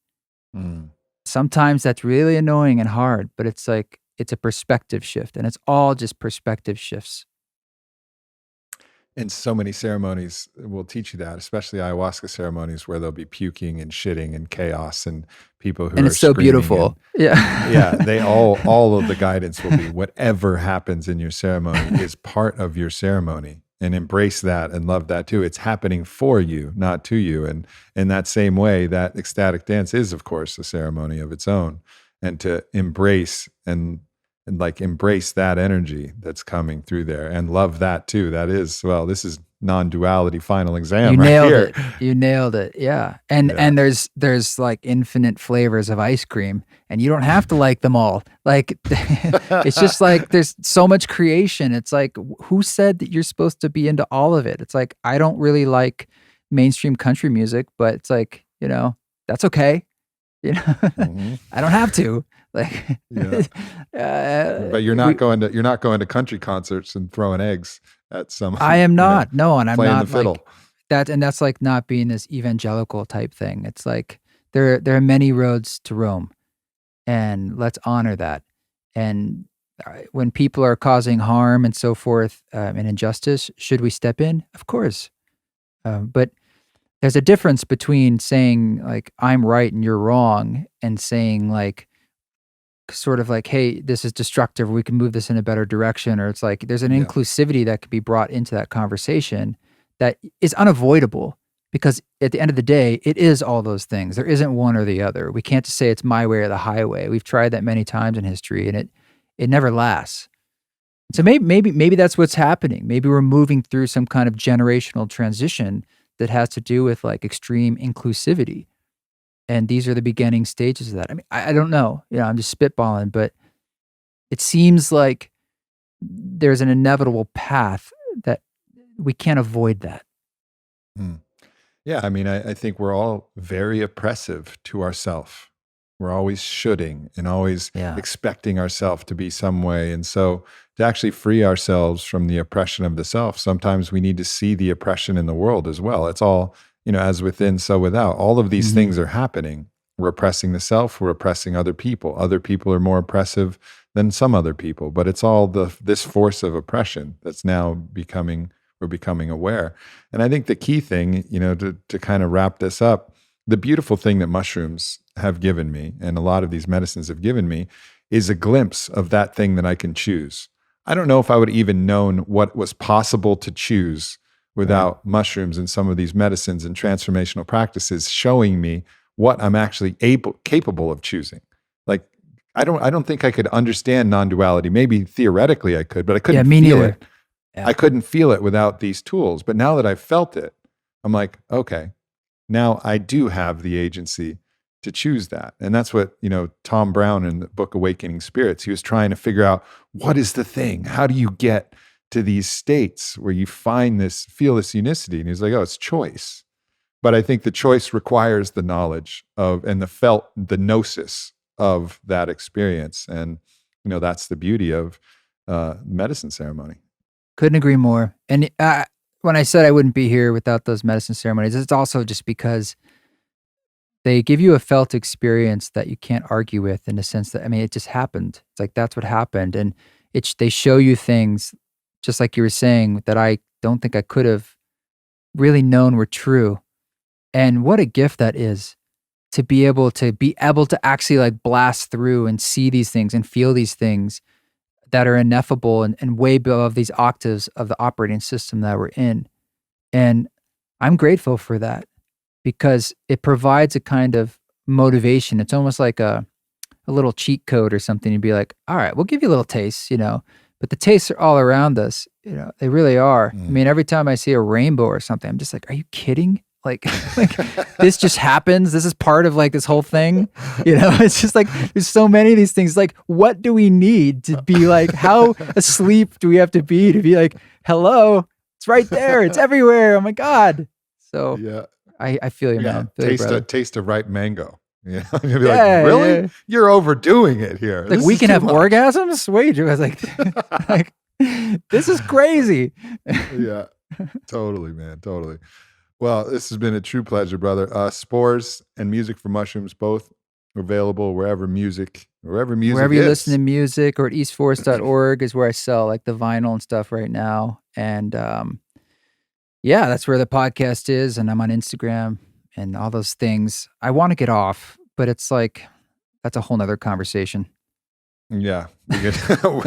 Sometimes that's really annoying and hard, but it's like, it's a perspective shift, and it's all just perspective shifts. And so many ceremonies will teach you that, especially ayahuasca ceremonies, where there'll be puking and shitting and chaos and people who and are it's so beautiful. They all of the guidance will be, whatever happens in your ceremony is part of your ceremony, and embrace that and love that too. It's happening for you, not to you. And in that same way, that ecstatic dance is, of course, a ceremony of its own. And to embrace and embrace that energy that's coming through there, and love that too. That is, this is non-duality final exam. You nailed it. Yeah. And there's like infinite flavors of ice cream, and you don't have to like them all. Like, it's just like, there's so much creation. It's like, who said that you're supposed to be into all of it? It's like, I don't really like mainstream country music, but it's like, that's okay. I don't have to. But you're not going to country concerts and throwing eggs at some. I am not. No, and I'm playing not the fiddle. That, and that's like not being this evangelical type thing. It's like there are many roads to Rome, and let's honor that. And when people are causing harm and so forth, and injustice, should we step in? Of course, but there's a difference between saying like, I'm right and you're wrong, and saying like, sort of like, hey, this is destructive, we can move this in a better direction. Or it's like, there's an inclusivity that could be brought into that conversation that is unavoidable, because at the end of the day, it is all those things. There isn't one or the other. We can't just say it's my way or the highway. We've tried that many times in history, and it never lasts. So maybe that's what's happening. Maybe we're moving through some kind of generational transition that has to do with like extreme inclusivity. And these are the beginning stages of that. I mean, I don't know. I'm just spitballing, but it seems like there's an inevitable path that we can't avoid that. Yeah, I mean, I think we're all very oppressive to ourselves. We're always shoulding and always expecting ourselves to be some way. And so to actually free ourselves from the oppression of the self, sometimes we need to see the oppression in the world as well. It's all, as within, so without. All of these things are happening. We're oppressing the self. We're oppressing other people. Other people are more oppressive than some other people. But it's all this force of oppression that's now we're becoming aware. And I think the key thing, to kind of wrap this up, the beautiful thing that mushrooms have given me, and a lot of these medicines have given me, is a glimpse of that thing that I can choose. I don't know if I would even known what was possible to choose without mushrooms and some of these medicines and transformational practices showing me what I'm actually capable of choosing. Like, I don't think I could understand non-duality. Maybe theoretically I could, but I couldn't feel it. Yeah. I couldn't feel it without these tools. But now that I've felt it, I'm like, okay, now I do have the agency to choose that. And that's what, Tom Brown in the book Awakening Spirits, he was trying to figure out, what is the thing? How do you get to these states where you feel this unicity? And he's like, oh, it's choice. But I think the choice requires the knowledge of, and the gnosis of that experience. And, that's the beauty of medicine ceremony. Couldn't agree more. And when I said I wouldn't be here without those medicine ceremonies, it's also just because they give you a felt experience that you can't argue with, in the sense that, it just happened. It's like, that's what happened. And they show you things, just like you were saying, that I don't think I could have really known were true. And what a gift that is, to be able to actually like blast through and see these things and feel these things that are ineffable and way above these octaves of the operating system that we're in. And I'm grateful for that, because it provides a kind of motivation. It's almost like a little cheat code or something. You'd be like, all right, we'll give you a little taste, but the tastes are all around us. They really are. Every time I see a rainbow or something, I'm just like, are you kidding? Like this just happens. This is part of like this whole thing. It's just like, there's so many of these things. Like, what do we need to be like, how asleep do we have to be like, hello, it's right there. It's everywhere. Oh my God. So yeah, I feel you, man. Taste of ripe mango. You'll be like, really? Yeah. You're overdoing it here. Like, we can have orgasms? Wait, I was like, this is crazy. Yeah, totally, man. Totally. Well, this has been a true pleasure, brother. Spores and Music for Mushrooms, both available wherever you listen to music, or at eastforrest.org is where I sell like the vinyl and stuff right now. And that's where the podcast is. And I'm on Instagram and all those things. I want to get off, but it's like, that's a whole nother conversation. Yeah. We'll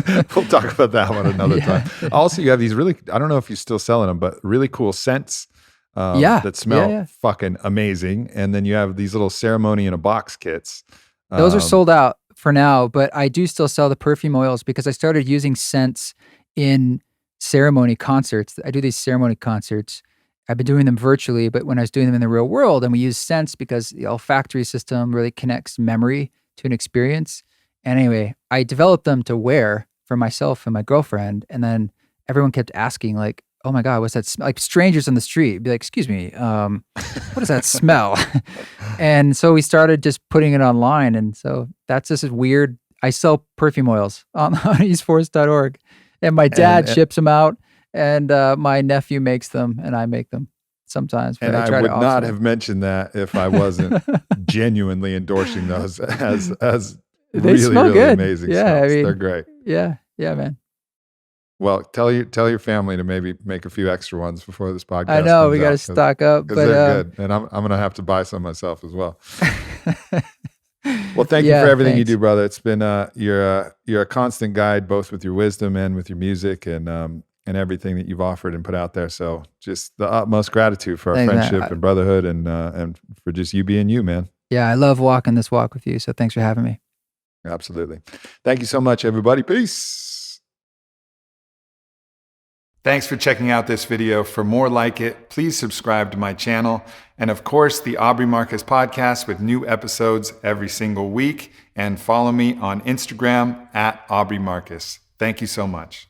talk about that one another time. Also, you have these really, I don't know if you're still selling them, but really cool scents. That smell fucking amazing. And then you have these little ceremony in a box kits. Those are sold out for now, but I do still sell the perfume oils, because I started using scents in ceremony concerts. I do these ceremony concerts. I've been doing them virtually, but when I was doing them in the real world, and we use scents because the olfactory system really connects memory to an experience. And anyway, I developed them to wear for myself and my girlfriend. And then everyone kept asking, like, oh my God, what's that smell? Like, strangers on the street be like, excuse me, what does that smell? And so we started just putting it online. And so that's just weird. I sell perfume oils on eastforrest.org, and my dad ships them out, and my nephew makes them, and I make them sometimes. And I would not have mentioned that if I wasn't genuinely endorsing those as they really, smell really good. Amazing Yeah, smells. They're great. Yeah, man. Well, tell your family to maybe make a few extra ones before this podcast. I know we got to stock up, but they're good, and I'm gonna have to buy some myself as well. Well, thank you for everything you do, brother. It's been you're a constant guide, both with your wisdom and with your music, and everything that you've offered and put out there. So, just the utmost gratitude for our friendship and brotherhood, and for just you being you, man. Yeah, I love walking this walk with you. So, thanks for having me. Absolutely. Thank you so much, everybody. Peace. Thanks for checking out this video. For more like it, please subscribe to my channel. And of course, the Aubrey Marcus Podcast with new episodes every single week. And follow me on Instagram @Aubrey Marcus. Thank you so much.